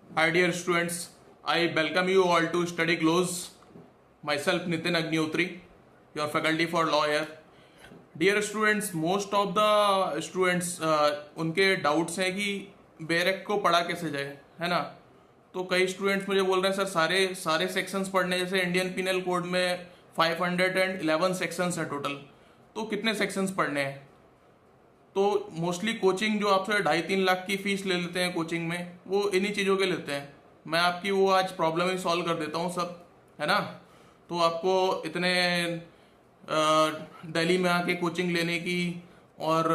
Hi dear students, I welcome you all to study close. Myself Nitin Agnihotri, your faculty for law here. Dear students, most of the students उनके doubts हैं कि Barack को पढ़ा कैसे जाए, है ना। तो कई स्टूडेंट्स मुझे बोल रहे हैं सर सारे सारे सेक्शंस पढ़ने, जैसे इंडियन पिनल कोड में 511 सेक्शंस हैं टोटल, तो कितने सेक्शंस पढ़ने हैं। तो मोस्टली कोचिंग जो आपसे 2.5-3 लाख की फीस ले लेते हैं कोचिंग में, वो इन्हीं चीज़ों के लेते हैं। मैं आपकी वो आज प्रॉब्लम ही सॉल्व कर देता हूँ सब, है ना। तो आपको इतने दिल्ली में आके कोचिंग लेने की और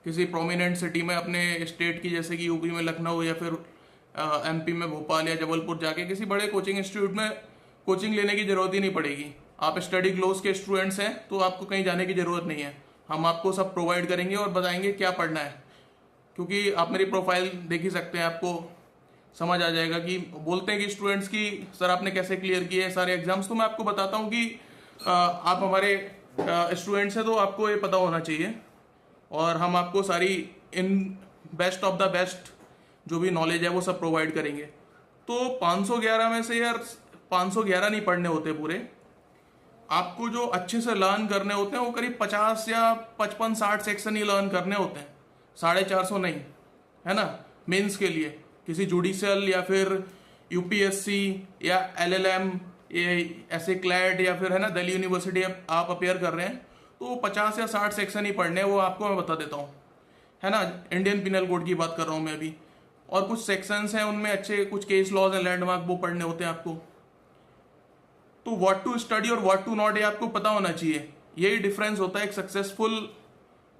किसी प्रोमिनेंट सिटी में अपने स्टेट की, जैसे कि यूपी में लखनऊ या फिर एमपी में भोपाल या जबलपुर जाके किसी बड़े कोचिंग इंस्टीट्यूट में कोचिंग लेने की ज़रूरत ही नहीं पड़ेगी। आप स्टडी क्लोज के स्टूडेंट्स हैं तो आपको कहीं जाने की ज़रूरत नहीं है। हम आपको सब प्रोवाइड करेंगे और बताएंगे क्या पढ़ना है, क्योंकि आप मेरी प्रोफाइल देख ही सकते हैं, आपको समझ आ जाएगा कि बोलते हैं कि स्टूडेंट्स की सर आपने कैसे क्लियर किए सारे एग्जाम्स। तो मैं आपको बताता हूँ कि आप हमारे स्टूडेंट्स हैं तो आपको ये पता होना चाहिए, और हम आपको सारी in best of the best जो भी नॉलेज है वो सब प्रोवाइड करेंगे। तो 511 में से यार 511 नहीं पढ़ने होते पूरे, आपको जो अच्छे से लर्न करने होते हैं वो करीब 50 या 55-60 सेक्शन ही लर्न करने होते हैं, 450 नहीं, है ना। मेंस के लिए किसी जुडिशियल या फिर यूपीएससी या एलएलएम ऐसे क्लैट या फिर, है ना, दिल्ली यूनिवर्सिटी आप अपेयर कर रहे हैं तो 50 या 60 सेक्शन ही पढ़ने हैं, वो आपको मैं बता देता हूँ, है ना। इंडियन पिनल कोड की बात कर रहा हूँ मैं अभी, और कुछ सेक्शंस हैं उनमें अच्छे कुछ केस लॉज एंड लैंडमार्क वो पढ़ने होते हैं आपको। तो व्हाट टू स्टडी और व्हाट टू नॉट ये आपको पता होना चाहिए। यही डिफरेंस होता है एक सक्सेसफुल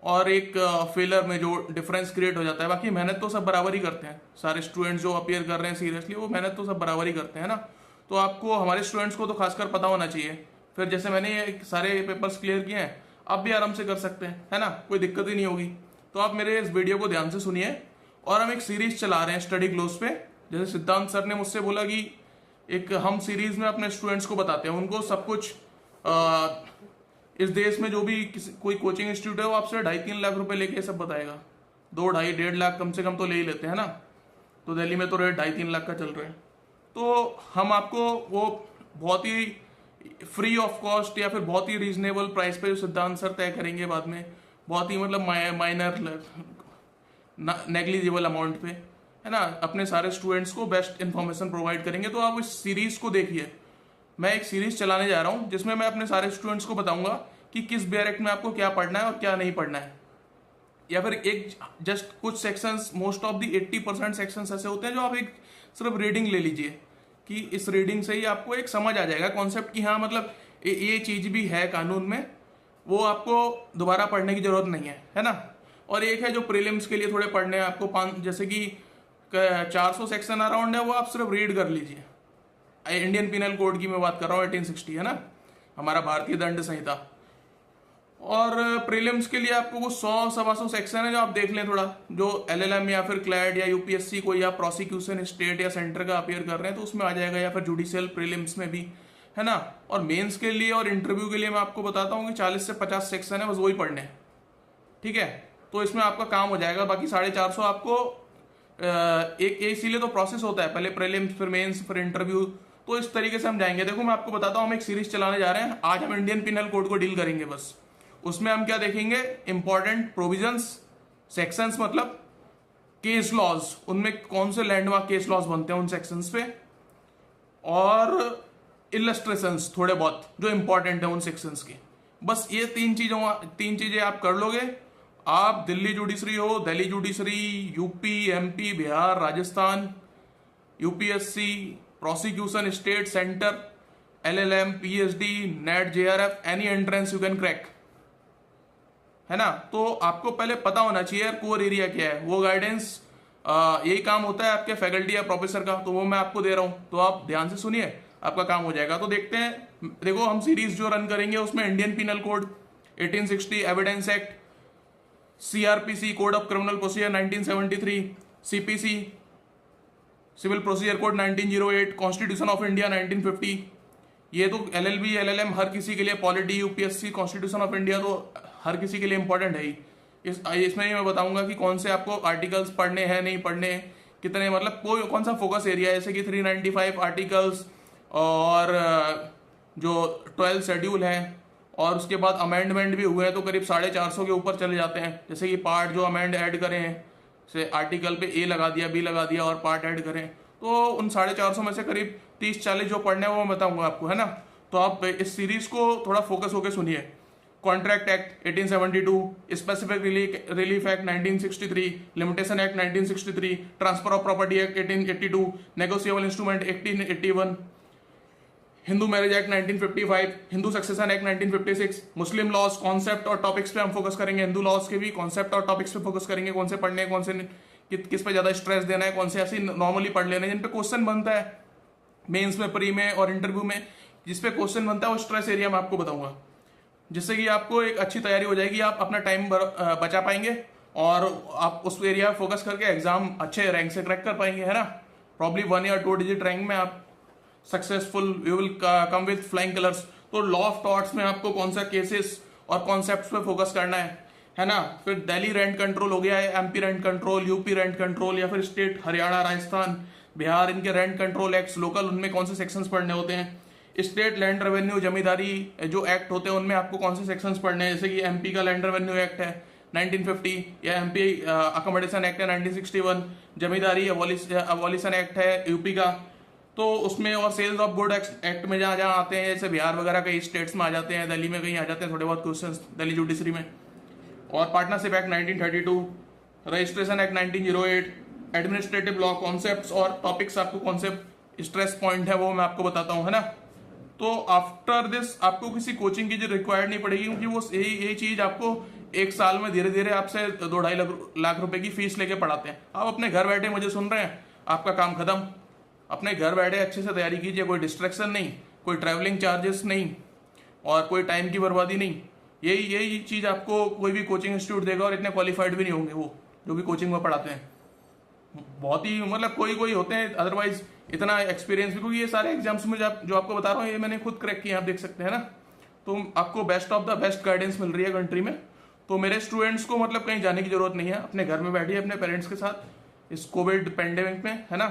और एक फेलर में, जो डिफरेंस क्रिएट हो जाता है। बाकी मेहनत तो सब बराबर ही करते हैं, सारे स्टूडेंट्स जो अपियर कर रहे हैं सीरियसली वो मेहनत तो सब बराबर ही करते हैं ना। तो आपको हमारे स्टूडेंट्स को तो खासकर पता होना चाहिए। फिर जैसे मैंने ये सारे पेपर्स क्लियर किए हैं, आप भी आराम से कर सकते हैं, है ना, कोई दिक्कत ही नहीं होगी। तो आप मेरे इस वीडियो को ध्यान से सुनिए। और हम एक सीरीज चला रहे हैं स्टडी क्लोज पे, जैसे सिद्धांत सर ने मुझसे बोला कि एक हम सीरीज में अपने स्टूडेंट्स को बताते हैं, उनको सब कुछ इस देश में जो भी कोई कोचिंग इंस्टीट्यूट है वो आपसे 2.5-3 लाख रुपए लेके सब बताएगा। 2-2.5-1.5 लाख कम से कम तो ले ही लेते हैं ना। तो दिल्ली में तो रेट 2.5-3 लाख का चल रहा है। तो हम आपको वो बहुत ही फ्री ऑफ कॉस्ट या फिर बहुत ही रीजनेबल प्राइस पे जो सिद्धांत सर तय करेंगे बाद में, बहुत ही मतलब माइनर नेग्लिजिबल अमाउंट पे, है ना, अपने सारे स्टूडेंट्स को बेस्ट इन्फॉर्मेशन प्रोवाइड करेंगे। तो आप इस सीरीज को देखिए। मैं एक सीरीज चलाने जा रहा हूं जिसमें मैं अपने सारे स्टूडेंट्स को बताऊंगा कि किस बेरेक्ट में आपको क्या पढ़ना है और क्या नहीं पढ़ना है। या फिर एक जस्ट कुछ sections, most of the 80% sections ऐसे होते हैं जो आप एक सिर्फ रीडिंग ले लीजिए कि इस रीडिंग से ही आपको एक समझ आ जाएगा कॉन्सेप्ट कि हाँ मतलब ये चीज भी है कानून में, वो आपको दोबारा पढ़ने की जरूरत नहीं है ना। और एक है जो प्रीलिम्स के लिए थोड़े पढ़ने हैं आपको, जैसे कि 400 सेक्शन अराउंड है, वो आप सिर्फ रीड कर लीजिए। इंडियन पिनल कोड की मैं बात कर रहा हूँ, 1860, है ना, हमारा भारतीय दंड संहिता। और प्रीलिम्स के लिए आपको वो 100-125 सेक्शन है जो आप देख लें थोड़ा, जो एलएलएम या फिर क्लैड या यूपीएससी को या प्रोसिक्यूशन स्टेट या सेंटर का अपेयर कर रहे हैं तो उसमें आ जाएगा, या फिर जुडिशियल प्रीलिम्स में भी, है ना। और मेंस के लिए और इंटरव्यू के लिए मैं आपको बताता हूँ कि 40 से 50 सेक्शन है, बस वही पढ़ने हैं, ठीक है। तो इसमें आपका काम हो जाएगा। बाकी 450 आपको एक इसीलिए तो प्रोसेस होता है, पहले प्रीलिम्स फिर मेंस फिर इंटरव्यू, तो इस तरीके से हम जाएंगे। देखो मैं आपको बताता हूँ, हम एक सीरीज चलाने जा रहे हैं। आज हम इंडियन पिनल कोड को डील करेंगे बस। उसमें हम क्या देखेंगे, इंपॉर्टेंट प्रोविजंस, सेक्शंस मतलब केस लॉज, उनमें कौन से लैंडमार्क केस लॉज बनते हैं उन सेक्शंस पे, और इलस्ट्रेशंस थोड़े बहुत जो इंपॉर्टेंट है उन सेक्शंस की। बस ये तीन चीजें आप कर लोगे, आप दिल्ली जुडिशरी हो, Delhi judiciary, UP, MP, Bihar, Rajasthan, UPSC, prosecution state, centre, LLM, PhD, net, JRF, any entrance you can crack, है ना। तो आपको पहले पता होना चाहिए कोर एरिया क्या है, वो गाइडेंस यही काम होता है आपके फैकल्टी या प्रोफेसर का, तो वो मैं आपको दे रहा हूं। तो आप ध्यान से सुनिए, आपका काम हो जाएगा। तो देखते हैं, देखो हम सीरीज जो रन करेंगे उसमें Indian penal code 1860, evidence act, CrPC code of criminal procedure 1973, CPC civil procedure code 1908, constitution of India 1950, ये तो एलएलबी एलएलएम हर किसी के लिए, polity, UPSC, constitution of India तो हर किसी के लिए इंपॉर्टेंट है ही। इसमें ही मैं बताऊंगा कि कौन से आपको आर्टिकल्स पढ़ने हैं नहीं पढ़ने, कितने मतलब कोई कौन सा फोकस एरिया है, जैसे कि 395 आर्टिकल्स और जो 12 शेड्यूल हैं और उसके बाद अमेंडमेंट भी हुए हैं तो करीब 450 के ऊपर चले जाते हैं। जैसे कि पार्ट जो अमेंड ऐड करें हैं, जैसे आर्टिकल पे ए लगा दिया, बी लगा दिया और पार्ट ऐड करें, तो उन 450 में से करीब 30-40 जो पढ़ने हैं वो मैं बताऊंगा आपको, है ना। तो आप इस सीरीज को थोड़ा फोकस होकर सुनिए। Contract act 1872, specific relief act 1963, limitation act 1963, transfer of property act 1882, negotiable instrument 1881, Hindu marriage act 1955, Hindu succession act 1956, Muslim laws concept और टॉपिक्स पे हम फोकस करेंगे। हिंदू लॉज के भी कॉन्सेप्ट और टॉपिक्स पे फोकस करेंगे, कौन से पढ़ने हैं, कौन से किस पे ज्यादा स्ट्रेस देना है, कौन से ऐसे नॉर्मली पढ़ लेना है जिन पे क्वेश्चन बनता है मेंस में, प्री में और इंटरव्यू में, जिस पे क्वेश्चन बनता है वो स्ट्रेस एरिया में आपको बताऊंगा, जिससे कि आपको एक अच्छी तैयारी हो जाएगी, आप अपना टाइम बचा पाएंगे और आप उस एरिया फोकस करके एग्जाम अच्छे रैंक से क्रैक कर पाएंगे, है ना। प्रॉब्ली 1 या 2 डिजिट रैंक में आप successful, you will come with flying colours. तो लॉ ऑफ टॉर्ट्स में आपको कौन सा केसेस और कॉन्सेप्ट्स पे फोकस करना है ना। फिर दिल्ली रेंट कंट्रोल हो गया है, MP rent control, UP rent control, या फिर स्टेट हरियाणा, राजस्थान, बिहार, इनके रेंट कंट्रोल एक्ट लोकल, उनमें कौन से सेक्शंस पढ़ने होते हैं। स्टेट लैंड रेवेन्यू जमींदारी जो एक्ट होते हैं उनमें आपको कौन से सेक्शंस पढ़ने हैं, जैसे कि एमपी का लैंड रेवेन्यू एक्ट है 1950 या एमपी अकोमोडेशन एक्ट है 1961, जमींदारी अबॉलिशन एक्ट है यूपी का, तो उसमें और सेल्स ऑफ गुड एक्ट में जहाँ जहाँ आते हैं, जैसे बिहार वगैरह कई स्टेट्स में आ जाते हैं, दिल्ली में कहीं आ जाते हैं थोड़े बहुत क्वेश्चंस दिल्ली जुडिशरी में। और partnership act 1932, registration act 1908, administrative law concepts और टॉपिक्स, आपको कॉन्सेप्ट स्ट्रेस पॉइंट है वो मैं आपको बताता हूँ, है ना। तो आफ्टर दिस आपको किसी कोचिंग की रिक्वायर्ड नहीं पड़ेगी, क्योंकि वो यही चीज आपको एक साल में धीरे धीरे आपसे 2-2.5 लाख रुपए की फीस लेके पढ़ाते हैं। आप अपने घर बैठे मुझे सुन रहे हैं, आपका काम खत्म। अपने घर बैठे अच्छे से तैयारी कीजिए, कोई डिस्ट्रैक्शन नहीं, कोई ट्रैवलिंग चार्जेस नहीं और कोई टाइम की बर्बादी नहीं। यही चीज आपको कोई भी कोचिंग इंस्टीट्यूट देगा और इतने क्वालिफाइड भी नहीं होंगे वो जो भी कोचिंग में पढ़ाते हैं। बहुत ही मतलब कोई होते हैं अदरवाइज इतना एक्सपीरियंस भी, क्योंकि ये सारे एग्जाम्स में जो आपको बता रहा हूँ ये मैंने खुद क्रैक किया, आप देख सकते हैं ना। तो आपको best of the best guidance मिल रही है कंट्री में। तो मेरे स्टूडेंट्स को मतलब कहीं जाने की जरूरत नहीं है, अपने घर में बैठिए अपने पेरेंट्स के साथ इस कोविड पेंडेमिक में, है ना।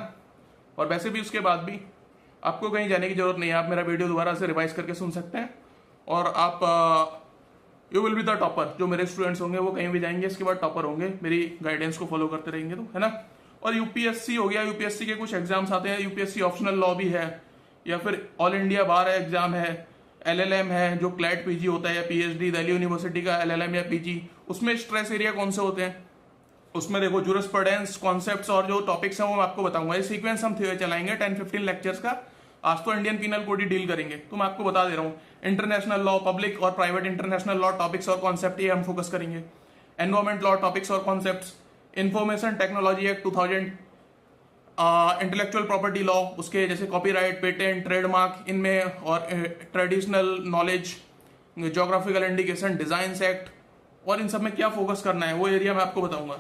और वैसे भी उसके बाद भी आपको कहीं जाने की जरूरत नहीं है, आप मेरा वीडियो दोबारा से रिवाइज करके सुन सकते हैं और आप you will be the topper. जो मेरे स्टूडेंट्स होंगे वो कहीं भी जाएंगे इसके बाद टॉपर होंगे, मेरी गाइडेंस को फॉलो करते रहेंगे, तो है ना। और यूपीएससी हो गया, यूपीएससी के कुछ एग्जाम्स आते हैं, यूपीएससी ऑप्शनल लॉ भी है, या फिर ऑल इंडिया बार एग्जाम है, एलएलएम है जो क्लैट पीजी होता है, या पीएचडी दिल्ली यूनिवर्सिटी का एलएलएम या पीजी। उसमें स्ट्रेस एरिया कौन से होते हैं, उसमें देखो जूरिस्प्रूडेंस, कॉन्सेप्ट्स और जो टॉपिक्स हैं वो मैं आपको बताऊंगा। ये सीक्वेंस हम चलाएंगे 10-15 लेक्चर्स का। आज तो इंडियन पीनल कोड ही डील करेंगे, तो मैं आपको बता दे रहा हूँ। इंटरनेशनल लॉ, पब्लिक और प्राइवेट इंटरनेशनल लॉ टॉपिक्स और कॉन्सेप्ट ये हम फोकस करेंगे। एनवायरमेंट लॉ टॉपिक्स और concepts, information technology act 2000, intellectual property law, उसके जैसे कॉपीराइट, पेटेंट, ट्रेडमार्क इनमें, और traditional knowledge, geographical indication, design act, और इन सब में क्या फोकस करना है वो एरिया मैं आपको बताऊंगा।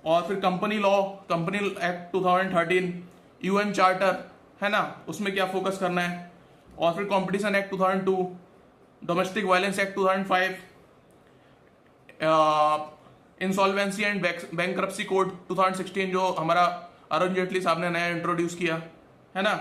और फिर company law, company act 2013, UN charter, है ना, उसमें क्या फोकस करना है। और फिर competition act 2002, domestic violence act 2005, insolvency and bankruptcy code 2016 जो हमारा अरुण जेटली साहब ने नया इंट्रोड्यूस किया, है ना।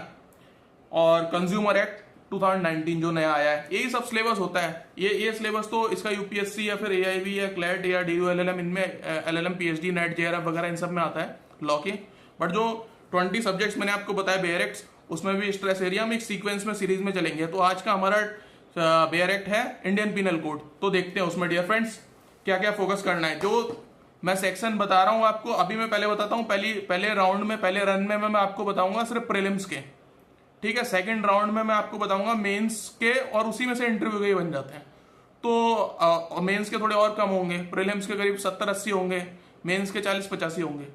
और कंज्यूमर एक्ट 2019 जो नया आया है। यही सब सिलेबस होता है। ये सिलेबस तो इसका यूपीएससी या फिर एआईबी या क्लैट या डीयूएलएलएम, इनमें एलएलएम, पीएचडी, नेट, जेआरएफ वगैरह इन सब में आता है लॉ के। बट जो 20 सब्जेक्ट्स मैंने आपको बताया बेयर एक्ट, उसमें भी स्ट्रेस एरिया में एक सीक्वेंस में सीरीज में चलेंगे। तो आज का हमारा बेयर एक्ट है इंडियन पीनल कोड। तो देखते हैं उसमें डियर फ्रेंड्स क्या क्या फोकस करना है। जो मैं सेक्शन बता रहा हूँ आपको, अभी मैं पहले बताता हूँ, पहले राउंड में, पहले रन में मैं आपको बताऊंगा सिर्फ प्रीलिम्स के, ठीक है। सेकंड राउंड में मैं आपको बताऊंगा मेंस के, और उसी में से इंटरव्यू के ही बन जाते हैं। तो मेंस के थोड़े और कम होंगे, प्रीलिम्स के करीब 70-80 होंगे, मेंस के 40-85 होंगे।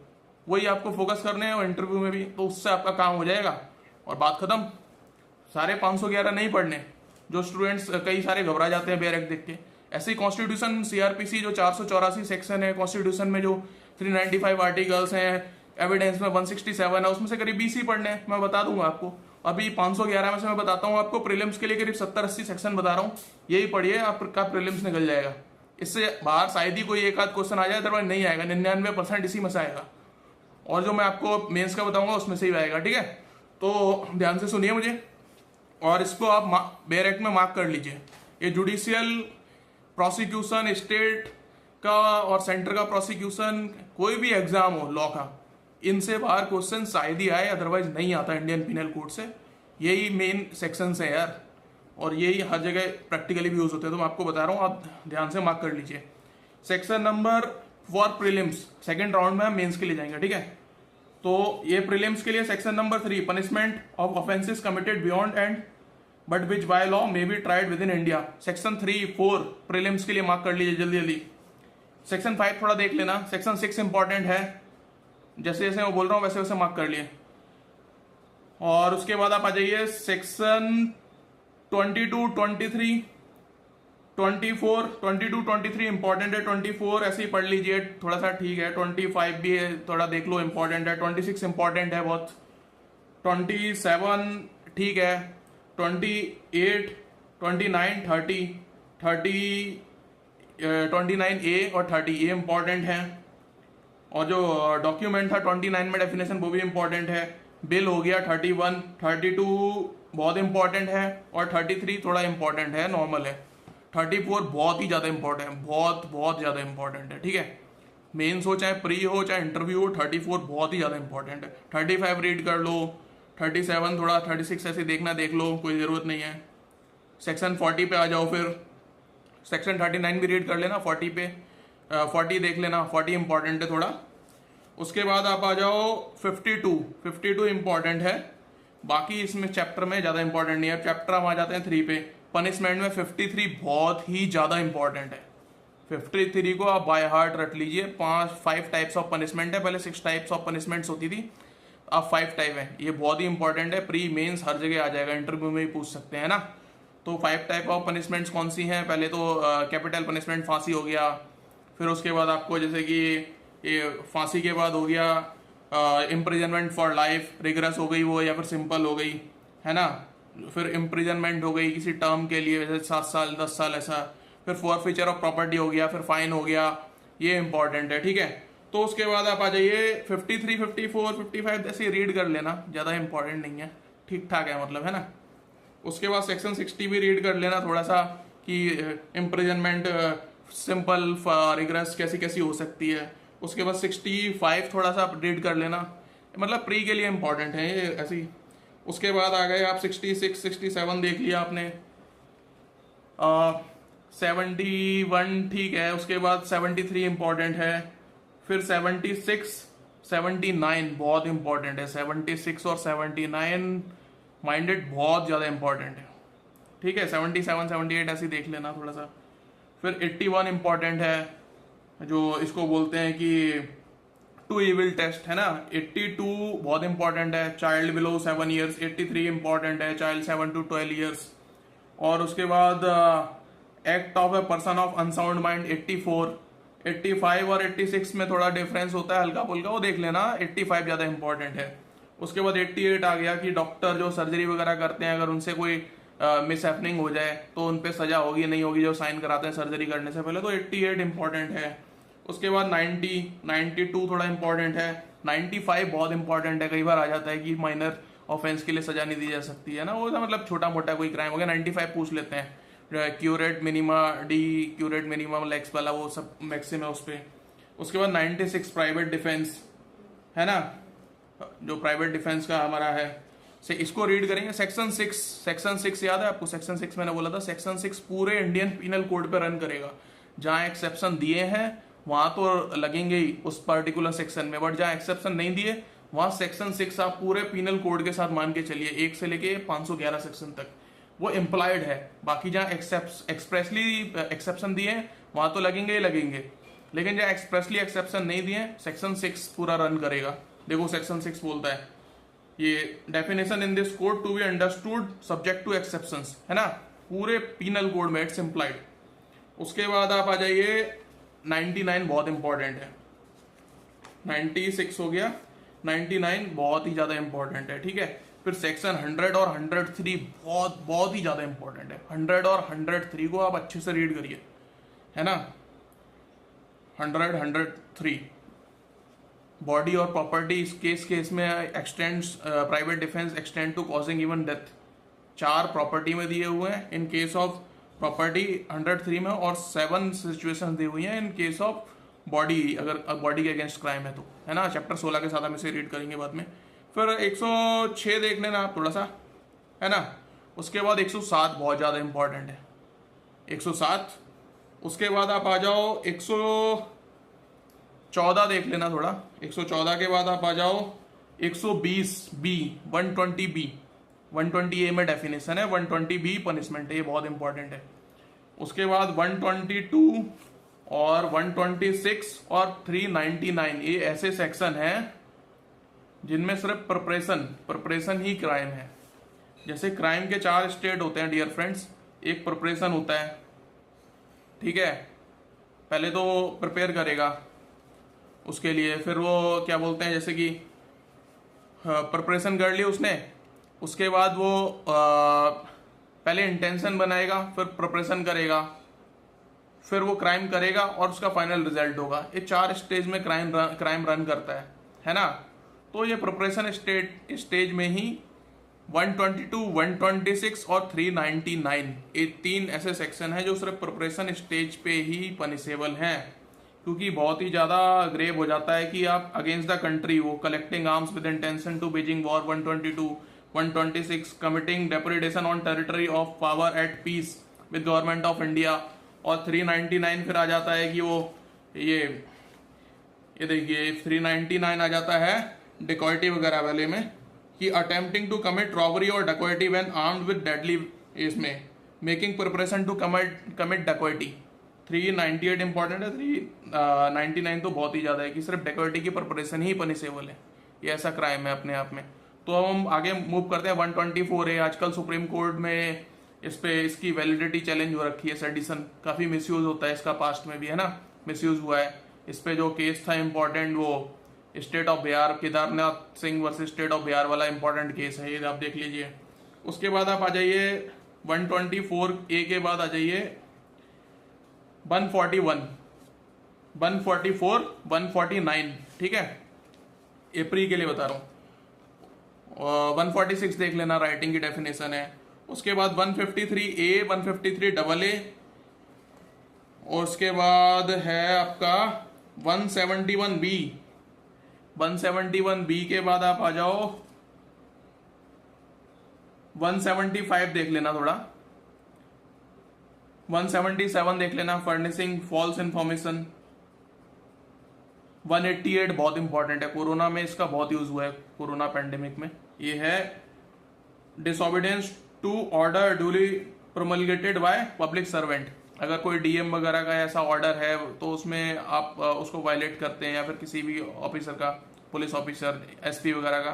वही आपको फोकस करने हैं और इंटरव्यू में भी, तो उससे आपका काम हो जाएगा और बात खत्म। सारे 511 नहीं पढ़ने। जो स्टूडेंट्स कई सारे घबरा जाते हैं बेयर एक्ट देख के, ऐसे ही कॉन्स्टिट्यूशन सीआरपीसी जो 484 सेक्शन है, कॉन्स्टिट्यूशन में जो 395 आर्टिकल्स हैं, एविडेंस में 167 है, उसमें से करीब 20 ही पढ़ने हैं। मैं बता दूंगा आपको। अभी 511 में से मैं बताता हूँ आपको, प्रीलिम्स के लिए करीब 70-80 सेक्शन बता रहा हूँ, यही पढ़िए, आपका प्रीलिम्स निकल जाएगा। इससे बाहर शायद ही कोई एक आध क्वेश्चन आ जाए, अदरवाइज नहीं आएगा। 99% इसी में से आएगा। और जो मैं आपको मेंस का बताऊंगा उसमें से ही आएगा, ठीक है। तो ध्यान से सुनिए मुझे, और इसको आप बेयर एक्ट में मार्क कर लीजिए। ये जुडिशियल प्रोसिक्यूशन, स्टेट का और सेंटर का प्रोसिक्यूशन, कोई भी एग्जाम हो लॉ का, इनसे बाहर क्वेश्चन शायद ही आए, अदरवाइज नहीं आता इंडियन पिनल कोड से। यही मेन सेक्शंस है यार, और यही हर जगह प्रैक्टिकली भी यूज होते हैं, तो मैं आपको बता रहा हूँ, आप ध्यान से मार्क कर लीजिए। Section number for prelims, second round में हम मेंस के लिए जाएंगे, ठीक है। तो ये प्रीलिम्स के लिए section number 3, punishment of offences committed beyond and but which by law may be tried with in India. Section 3, 4 prelims के लिए मार्क कर लीजिए जल्दी जल्दी। सेक्शन 5 थोड़ा देख लेना। सेक्शन 6 इंपॉर्टेंट है, जैसे जैसे मैं बोल रहा हूँ वैसे वैसे मार्क कर लिए। और उसके बाद आप आ जाइए सेक्शन 22, 23, 24, 22, 23 इंपॉर्टेंट है। 24 ऐसे ही पढ़ लीजिए थोड़ा सा, ठीक है। 25 भी है, थोड़ा देख लो, इंपॉर्टेंट है। 26 इंपॉर्टेंट है बहुत। 27 ठीक है। 28, 29, 30, 29A और 30 ये इंपॉर्टेंट है। और जो डॉक्यूमेंट था 29 में डेफिनेशन, वो भी इंपॉर्टेंट है। बिल हो गया 31, 32 बहुत इंपॉर्टेंट है, और 33 थोड़ा इंपॉर्टेंट है, नॉर्मल है। 34 बहुत ही ज्यादा इंपॉर्टेंट है, बहुत बहुत ज्यादा इंपॉर्टेंट है, ठीक है। मेंस हो चाहे प्री हो चाहे इंटरव्यू हो, 34 बहुत ही ज्यादा इंपॉर्टेंट है। 35 रीड कर लो। 37 थोड़ा, 36 ऐसे देखना, देख लो, कोई जरूरत नहीं है। सेक्शन 40 पे आ जाओ फिर। सेक्शन 39 भी रीड कर लेना, 40 पे 40 देख लेना, 40 इंपॉर्टेंट है थोड़ा। उसके बाद आप आ जाओ 52 इंपॉर्टेंट है। बाकी इसमें चैप्टर में ज्यादा इंपॉर्टेंट नहीं है। चैप्टर हम आ जाते हैं 3 पे। पनिशमेंट में 53 बहुत ही ज्यादा इंपॉर्टेंट है। 53 को आप बाय हार्ट रट लीजिए। 5 टाइप्स ऑफ पनिशमेंट है, पहले 6 टाइप्स ऑफ पनिशमेंट्स होती थी, अब 5 टाइप है। ये बहुत ही इंपॉर्टेंट है, प्री मेंस हर जगह आ जाएगा, इंटरव्यू में भी पूछ सकते हैं ना। तो 5 टाइप ऑफ पनिशमेंट्स कौन सी हैं? पहले तो कैपिटल पनिशमेंट, फांसी हो गया। फिर उसके बाद आपको जैसे कि ये फांसी के बाद हो गया इम्प्रिजनमेंट फॉर लाइफ, रिग्रेस हो गई वो, या फिर सिंपल हो गई, है ना। फिर इम्प्रिजनमेंट हो गई किसी टर्म के लिए, जैसे 7 साल 10 साल ऐसा। फिर फॉरफीचर ऑफ प्रॉपर्टी हो गया, फिर फाइन हो गया, ये इंपॉर्टेंट है, ठीक है। तो उसके बाद आप आ जाइए 53, 54, 55 ऐसे रीड कर लेना, ज्यादा इंपॉर्टेंट नहीं है, ठीक ठाक है मतलब, है ना। उसके बाद सेक्शन 60 भी रीड कर लेना थोड़ा सा, कि इम्प्रिजनमेंट सिंपल रिग्रेस कैसी कैसी हो सकती है। उसके बाद 65 थोड़ा सा रीड कर लेना, मतलब प्री के लिए इंपॉर्टेंट है ये ऐसी। उसके बाद आ गए आप 66, 67 देख लिया आपने। 71 ठीक है। उसके बाद 73 इंपॉर्टेंट है। फिर 76, 79 बहुत इंपॉर्टेंट है। 76 और 79 माइंडेड बहुत ज्यादा इंपॉर्टेंट है, ठीक है। 77, 78 ऐसे देख लेना थोड़ा सा। फिर 81 इंपॉर्टेंट है, जो इसको बोलते हैं कि टू इविल टेस्ट, है ना। 82 बहुत इंपॉर्टेंट है, चाइल्ड बिलो 7 ईयर्स। 83 इंपॉर्टेंट है, चाइल्ड 7 to 12 ईयर्स। और उसके बाद act of a person of unsound mind 84। 85 और 86 में थोड़ा डिफरेंस होता है हल्का फुल्का, वो देख लेना। 85 ज्यादा इंपॉर्टेंट है। उसके बाद 88 आ गया कि डॉक्टर जो सर्जरी वगैरह करते हैं, अगर उनसे कोई मिस हैपनिंग हो जाए तो उन पे सजा होगी नहीं होगी, जो साइन कराते हैं सर्जरी करने से पहले, तो 88 इंपॉर्टेंट है। उसके बाद 90, 92 थोड़ा इंपॉर्टेंट है। 95 बहुत इंपॉर्टेंट है, कई बार आ जाता है कि माइनर ऑफेंस के लिए सजा नहीं दी जा सकती है ना, वो मतलब छोटा मोटा कोई क्राइम हो गया, 95 पूछ लेते हैं। क्यूरेट मिनिमा डी, क्यूरेट मिनिमा लेक्स वाला, वो सब मैक्सिम है उस पर। उसके बाद 96 प्राइवेट डिफेंस, है ना, जो प्राइवेट डिफेंस का हमारा है, से इसको रीड करेंगे। सेक्शन 6 याद है आपको? सेक्शन 6 मैंने बोला था, सेक्शन 6 पूरे इंडियन पिनल कोड पे रन करेगा। जहां एक्सेप्शन दिए हैं वहां तो लगेंगे ही उस पर्टिकुलर सेक्शन में, बट जहां एक्सेप्शन नहीं दिए वहां सेक्शन 6 आप पूरे पिनल कोड के साथ मान के चलिए, 1 से लेके 511 सेक्शन तक वो एम्प्लॉयड है। बाकी जहां एक्सप्रेसली एक्सेप्शन दिए वहां तो लगेंगे ही लगेंगे, लेकिन जहां एक्सप्रेसली एक्सेप्शन नहीं दिए सेक्शन 6 पूरा रन करेगा। देखो सेक्शन 6 बोलता है ये definition in this code to be understood subject to exceptions, है ना, पूरे पिनल कोड में इट्स इम्प्लाइड। उसके बाद आप आ जाइए 99 बहुत इंपॉर्टेंट है। 96 हो गया, 99 बहुत ही ज्यादा इंपॉर्टेंट है, ठीक है। फिर सेक्शन 100 और 103 बहुत बहुत ही ज्यादा इंपॉर्टेंट है। 100 और 103 को आप अच्छे से रीड करिए, है ना। 100, 103 बॉडी और प्रॉपर्टी इस केस में extends private defence extend to causing even death. 4 property में दिए हुए हैं इन केस ऑफ प्रॉपर्टी 103 में, और 7 सिचुएशन दी हुई हैं इन केस ऑफ बॉडी, अगर बॉडी के अगेंस्ट क्राइम है तो, है ना। चैप्टर 16 के साथ हम इसे रीड करेंगे बाद में। फिर 106 देख लेना आप थोड़ा सा, है ना। उसके बाद 107 बहुत ज़्यादा इंपॉर्टेंट है, 107। उसके बाद आप आ जाओ 114 देख लेना थोड़ा। 114 के बाद आप आ जाओ 120 बी, 120 बी, 120 ए में डेफिनेशन है, 120 बी पनिशमेंट है, ये बहुत इंपॉर्टेंट है। उसके बाद 122 और 126 और 399 ये ऐसे सेक्शन हैं जिनमें सिर्फ प्रिपरेशन ही क्राइम है। जैसे क्राइम के 4 स्टेट होते हैं डियर फ्रेंड्स। एक प्रिपरेशन होता है, ठीक है, पहले तो प्रिपेयर करेगा उसके लिए, फिर वो क्या बोलते हैं, जैसे कि प्रिपरेशन कर ली उसने, उसके बाद वो पहले इंटेंशन बनाएगा, फिर प्रिपरेशन करेगा, फिर वो क्राइम करेगा और उसका फाइनल रिजल्ट होगा। ये 4 स्टेज में क्राइम रन करता है ना। तो ये प्रिपरेशन स्टेज में ही 122, 126 और 399 ये 3 ऐसे सेक्शन हैं जो सिर्फ प्रिपरेशन स्टेज पे ही पनिशेबल हैं, क्योंकि बहुत ही ज़्यादा ग्रेव हो जाता है कि आप अगेंस्ट द कंट्री वो collecting arms with intention to waging war, 122, 126 committing depredation on territory of power at peace with government of India, और 399 फिर आ जाता है कि वो ये देखिए 399 आ जाता है डिकॉइटी वगैरह वाले में, कि अटेम्प्टिंग टू कमिट रॉबरी और dacoity when armed with deadly, इसमें making preparation to commit dacoity. 398 important है, 399 तो बहुत ही ज़्यादा है कि सिर्फ डकॉइटी की प्रिपरेशन ही पनिशेबल है, ये ऐसा क्राइम है अपने आप में। तो हम आगे मूव करते हैं। 124 है, आजकल सुप्रीम कोर्ट में इस पे इसकी वैलिडिटी चैलेंज हो रखी है, सेडिशन काफ़ी मिसयूज होता है इसका, पास्ट में भी है ना मिसयूज हुआ है। इस पे जो केस था इंपॉर्टेंट, वो state of Bihar, Kedarnath Singh versus state of Bihar वाला इंपॉर्टेंट केस है, ये आप देख लीजिए। उसके बाद आप आ जाइए 124 ए के बाद आ जाइए 141, 144, 149, ठीक है, अप्रैल के लिए बता रहा हूँ। 146 देख लेना, राइटिंग की डेफिनेशन है। उसके बाद 153 ए, 153 डबल ए, और उसके बाद है आपका 171 बी। 171 बी के बाद आप आ जाओ 175 देख लेना थोड़ा, 177 देख लेना, फर्निशिंग फॉल्स इंफॉर्मेशन। 188 बहुत इंपॉर्टेंट है, कोरोना में इसका बहुत यूज हुआ है, कोरोना पेंडेमिक में। ये है disobedience to order duly promulgated by public servant. अगर कोई डीएम वगैरह का ऐसा ऑर्डर है तो उसमें आप उसको वायलेट करते हैं, या फिर किसी भी ऑफिसर का, पुलिस ऑफिसर, एसपी वगैरह का,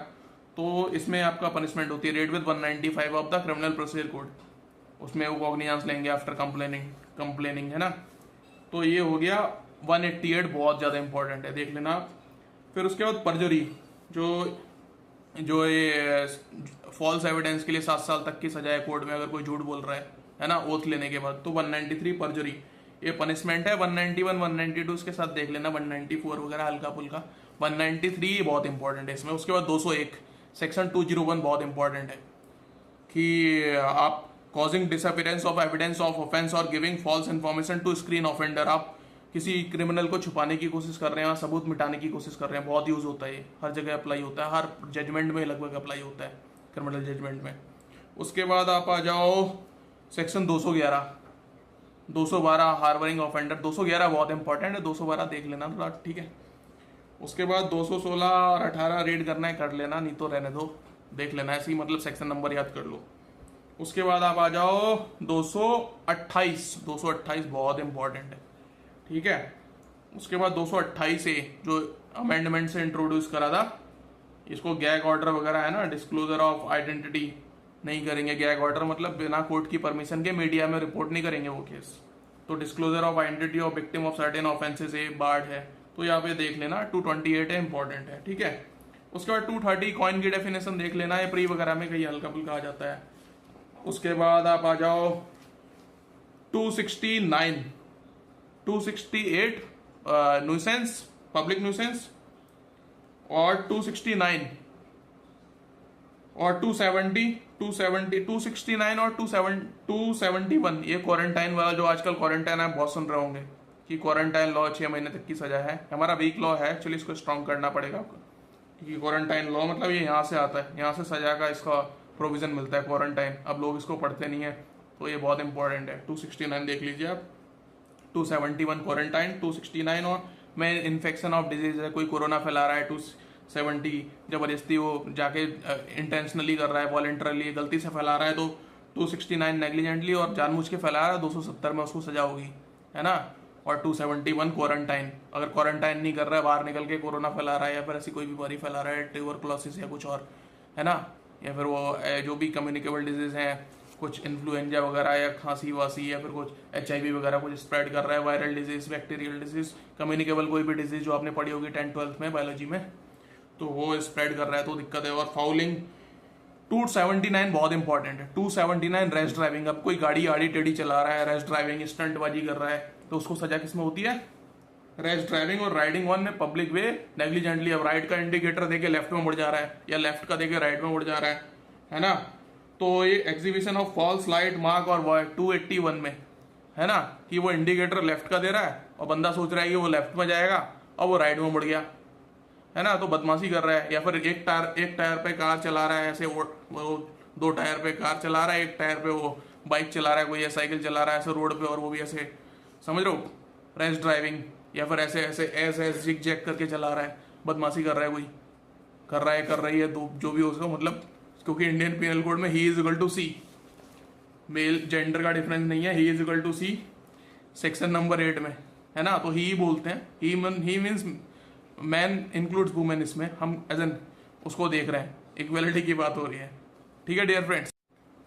तो इसमें आपका पनिशमेंट होती है read with 195 of the criminal procedure code. उसमें वो कॉग्निजेंस लेंगे आफ्टर कंप्लेनिंग, है ना। तो ये हो गया 188, बहुत ज़्यादा इंपॉर्टेंट है, देख लेना आप। फिर उसके बाद परजरी, जो ये फॉल्स एविडेंस के लिए 7 साल तक की सजा है कोर्ट में अगर कोई झूठ बोल रहा है ना, ओथ लेने के बाद। तो 193 परजरी ये पनिशमेंट है। 191, 192 इसके साथ देख लेना, 194 वगैरह हल्का फुल्का। 193 बहुत इंपॉर्टेंट है इसमें। उसके बाद 201 सेक्शन 201 बहुत इंपॉर्टेंट है, कि आप causing disappearance of evidence of offence और giving false information to screen offender. आप किसी क्रिमिनल को छुपाने की कोशिश कर रहे हैं, सबूत मिटाने की कोशिश कर रहे हैं, बहुत यूज होता है ये, हर जगह अप्लाई होता है, हर जजमेंट में लगभग अप्लाई होता है, क्रिमिनल जजमेंट में। उसके बाद आप आ जाओ सेक्शन 212 हार्बरिंग ऑफेंडर। 211 बहुत इंपॉर्टेंट है, 212 देख लेना थोड़ा, ठीक है। उसके बाद 216 और 18 रीड करना है कर लेना, नहीं तो रहने दो, देख लेना, ऐसे ही मतलब सेक्शन नंबर याद कर लो। उसके बाद आप आ जाओ 228 बहुत इंपॉर्टेंट है, ठीक है। उसके बाद 228 ए जो अमेंडमेंट से इंट्रोड्यूस करा था, इसको गैग ऑर्डर वगैरह है ना, डिस्क्लोजर ऑफ आइडेंटिटी नहीं करेंगे। गैग ऑर्डर मतलब बिना कोर्ट की परमिशन के मीडिया में रिपोर्ट नहीं करेंगे वो केस। तो disclosure of identity of victim of certain offences a barred है, तो यहाँ पे देख लेना 228 है, इंपॉर्टेंट है, ठीक है। उसके बाद 230 कॉइन की डेफिनेशन देख लेना है, प्री वगैरह में कहीं हल्का फुल्का आ जाता है। उसके बाद आप आ जाओ 268 न्यूसेंस, पब्लिक न्यूसेंस, और 269 और 270, 269 और 271, ये क्वारंटाइन वाला जो आजकल क्वारंटाइन आप बहुत सुन रहे होंगे कि क्वारंटाइन लॉ 6 महीने तक की सजा है। हमारा वीक लॉ है, एक्चुअली इसको स्ट्रॉन्ग करना पड़ेगा आपको, क्योंकि क्वारंटाइन लॉ मतलब ये यहाँ से आता है, यहाँ से सजा का इसका प्रोविजन मिलता है क्वारंटाइन। अब लोग इसको पढ़ते नहीं है, तो ये बहुत इंपॉर्टेंट है। 269 देख लीजिए आप, 271 क्वारंटाइन, 269 और में इन्फेक्शन ऑफ डिजीज है, कोई कोरोना फैला रहा है, 270 जबरदस्ती वो जाके इंटेंशनली कर रहा है, वॉलेंटरली गलती से फैला रहा है, तो 269 नेग्लिजेंटली और जानबूझ के फैला रहा है, 270 में उसको सजा होगी, है ना। और 271 क्वारंटाइन, अगर क्वारंटाइन नहीं कर रहा है, बाहर निकल के कोरोना फैला रहा है या फिर ऐसी कोई बीमारी फैला रहा है, ट्यूबरकुलोसिस या कुछ और, है ना, या फिर वो जो भी कम्युनिकेबल डिजीज हैं, कुछ इन्फ्लुएंजा वगैरह या खांसी वासी या फिर कुछ HIV वगैरह कुछ स्प्रेड कर रहा है, viral disease, bacterial disease, communicable कोई भी डिजीज जो आपने पढ़ी होगी 10th-12th में बायोलॉजी में, तो वो स्प्रेड कर रहा है तो दिक्कत है। और फाउलिंग 279 बहुत इंपॉर्टेंट है। 279 रैश ड्राइविंग, अब कोई गाड़ी आड़ी टेढ़ी चला रहा है, रैश ड्राइविंग स्टंटबाजी कर रहा है, तो उसको सजा किसमें होती है, रैश ड्राइविंग और राइडिंग वन में पब्लिक वे नेग्लिजेंटली। अब राइट का इंडिकेटर देके लेफ्ट में मुड़ जा रहा है या लेफ्ट का देके राइट में मुड़ जा रहा है ना, तो ये exhibition of false light mark और 281 में, है ना, कि वो इंडिकेटर लेफ्ट का दे रहा है और बंदा सोच रहा है कि वो लेफ्ट में जाएगा और वो राइट में मुड़ गया, है ना, तो बदमाशी कर रहा है। या फिर एक टायर पे कार चला रहा है, ऐसे वो 2 टायर पे कार चला रहा है, एक टायर पे वो बाइक चला रहा है कोई, या साइकिल चला रहा है ऐसे रोड पे, और वो भी ऐसे, समझ रहे हो, रैश ड्राइविंग। या फिर ऐसे ऐसे ऐसे जिग जैग करके चला रहा है, बदमाशी कर रहा है कोई, कर रही है, तो जो भी हो उसको, मतलब क्योंकि इंडियन पिनल कोड में he is equal to she, male gender का डिफरेंस नहीं है, he is equal to she section number 8 में, है ना, तो ही बोलते हैं, he means man includes women, इसमें हम एज एन उसको देख रहे हैं, इक्वलिटी की बात हो रही है, ठीक है डियर फ्रेंड्स।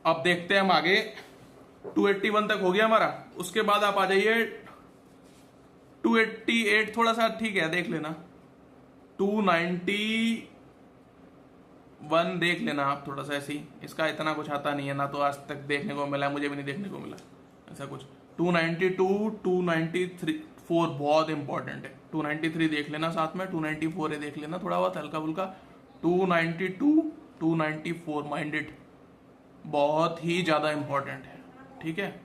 अब देखते हैं हम आगे, 281 तक हो गया हमारा, उसके बाद आप आ जाइए 288, थोड़ा सा ठीक है देख लेना, 291 देख लेना आप थोड़ा सा ऐसी, इसका इतना कुछ आता नहीं है ना, तो आज तक देखने को मिला, मुझे भी नहीं देखने को मिला ऐसा कुछ। 292, 294 बहुत इंपॉर्टेंट है, 293 देख लेना साथ में, 294 है देख लेना थोड़ा बहुत हल्का फुल्का, 292, 294 माइंडेड, बहुत ही ज़्यादा इंपॉर्टेंट है, ठीक है।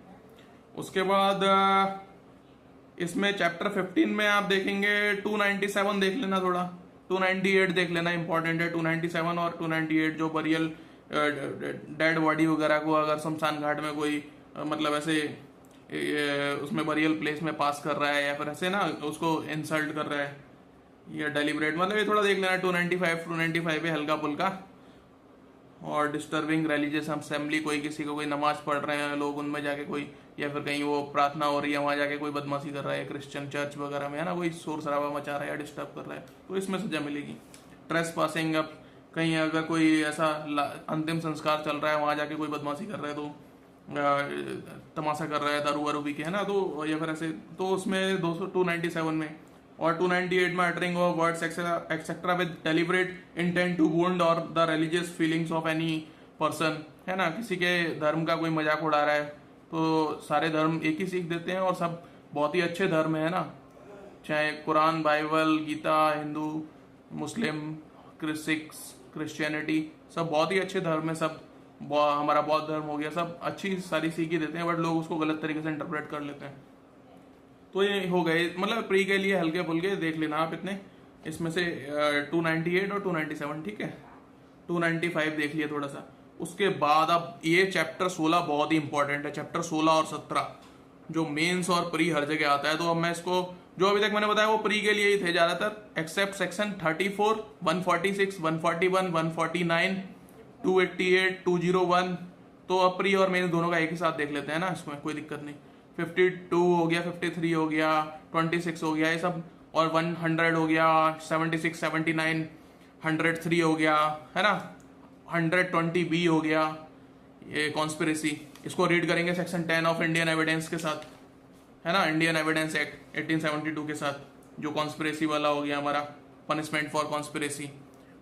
उसके बाद इसमें चैप्टर 15 में आप देखेंगे 297 देख लेना थोड़ा, 298 देख लेना इंपॉर्टेंट है, 297 और 298 जो बरियल डेड बॉडी वगैरह को अगर शमशान घाट में कोई मतलब ऐसे उसमें बरियल प्लेस में पास कर रहा है या फिर ऐसे ना उसको इंसल्ट कर रहा है या डेलिब्रेट, मतलब ये थोड़ा देख लेना। 295 पे हल्का फुल्का। और डिस्टर्बिंग रिलीजियस असेंबली, कोई किसी को कोई नमाज पढ़ रहे हैं लोग, उनमें जाके कोई, या फिर कहीं वो प्रार्थना हो रही है वहाँ जाके कोई बदमाशी कर रहा है, क्रिश्चियन चर्च वगैरह में, है ना, कोई शोर शराबा मचा रहा है या डिस्टर्ब कर रहा है, तो इसमें सजा मिलेगी। ट्रेस पासिंग, अब कहीं अगर कोई ऐसा अंतिम संस्कार चल रहा है वहाँ जाके कोई बदमाशी कर रहा है, तो तमाशा कर रहा है दारू वारू पी के, है ना, तो या फिर ऐसे, तो उसमें 297 में। और 298 में uttering of words etcetera with deliberate intent to wound और the religious feelings of any person, है ना, किसी के धर्म का कोई मजाक उड़ा रहा है, तो सारे धर्म एक ही सीख देते हैं और सब बहुत ही अच्छे धर्म है ना, चाहे कुरान, बाइबल, गीता, हिंदू, मुस्लिम, सिक्स, क्रिश्चियनिटी, सब बहुत ही अच्छे धर्म है, सब हमारा बौद्ध धर्म हो गया, सब अच्छी सारी सीख ही देते हैं, बट लोग उसको गलत तरीके से इंटरप्रेट कर लेते हैं। तो ये हो गए, मतलब प्री के लिए हल्के फुल्के देख लेना आप इतने, इसमें से 298 और 297, ठीक है। 295 देख लिया थोड़ा सा। उसके बाद अब ये चैप्टर 16 बहुत ही इंपॉर्टेंट है, चैप्टर 16 और 17 जो मेंस और प्री हर जगह आता है, तो अब मैं इसको, जो अभी तक मैंने बताया वो प्री के लिए ही थे ज्यादातर, एक्सेप्ट सेक्शन 34, 146, 141, 149, 288, 201, तो अब प्री और मेंस दोनों का एक ही साथ देख लेते हैं ना, इसमें कोई दिक्कत नहीं। 52 हो गया, 53 हो गया, 26 हो गया, ये सब, और 100 हो गया, 76, 79, 103 हो गया, है ना, 120B हो गया, ये कॉन्स्पिरेसी, इसको रीड करेंगे सेक्शन 10 ऑफ इंडियन एविडेंस के साथ, है ना, इंडियन एविडेंस एक्ट 1872 के साथ, जो कॉन्स्पिरेसी वाला हो गया हमारा, पनिशमेंट फॉर कॉन्स्पिरेसी।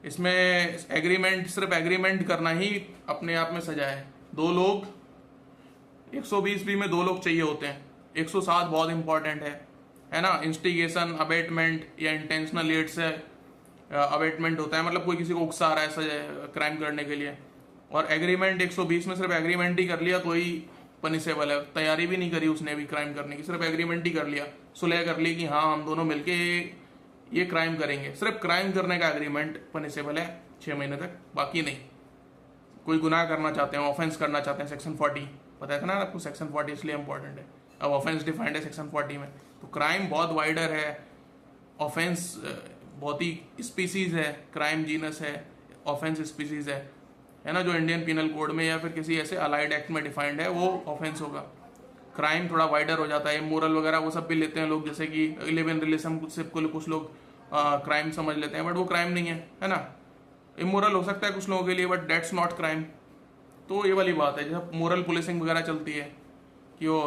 इसमें एग्रीमेंट, सिर्फ एग्रीमेंट करना ही अपने आप में सजा है। 2 लोग, 120B में 2 लोग चाहिए होते हैं, 107 बहुत इंपॉर्टेंट है ना, इंस्टिगेशन, अबेटमेंट या इंटेंशनल एड से अवेटमेंट होता है, मतलब कोई किसी को उकसा रहा है ऐसा क्राइम करने के लिए, और एग्रीमेंट 120 में सिर्फ एग्रीमेंट ही कर लिया तो ही पनिशेबल है। तैयारी भी नहीं करी उसने भी क्राइम करने की, सिर्फ एग्रीमेंट ही कर लिया, सुलह कर ली कि हाँ हम दोनों मिलके ये क्राइम करेंगे, सिर्फ क्राइम करने का एग्रीमेंट पनिशेबल है 6 महीने तक, बाकी नहीं। कोई गुनाह करना चाहते हैं, ऑफेंस करना चाहते हैं, सेक्शन 40 पता था ना आपको, सेक्शन 40 इसलिए इंपॉर्टेंट है। अब ऑफेंस डिफाइंड है सेक्शन 40 में, तो क्राइम बहुत वाइडर है, ऑफेंस बहुत ही स्पीसीज है, क्राइम जीनस है, ऑफेंस स्पीसीज है ना, जो इंडियन पिनल कोड में या फिर किसी ऐसे अलाइड एक्ट में डिफाइंड है वो ऑफेंस होगा। क्राइम थोड़ा वाइडर हो जाता है, मोरल वगैरह वो सब भी लेते हैं लोग, जैसे कि लिव इन रिलेशनशिप को कुछ लोग क्राइम समझ लेते हैं, बट वो क्राइम नहीं है ना। इमोरल हो सकता है कुछ लोगों के लिए, बट दैट्स नॉट क्राइम। तो ये वाली बात है, जैसे मोरल पुलिसिंग वगैरह चलती है कि वो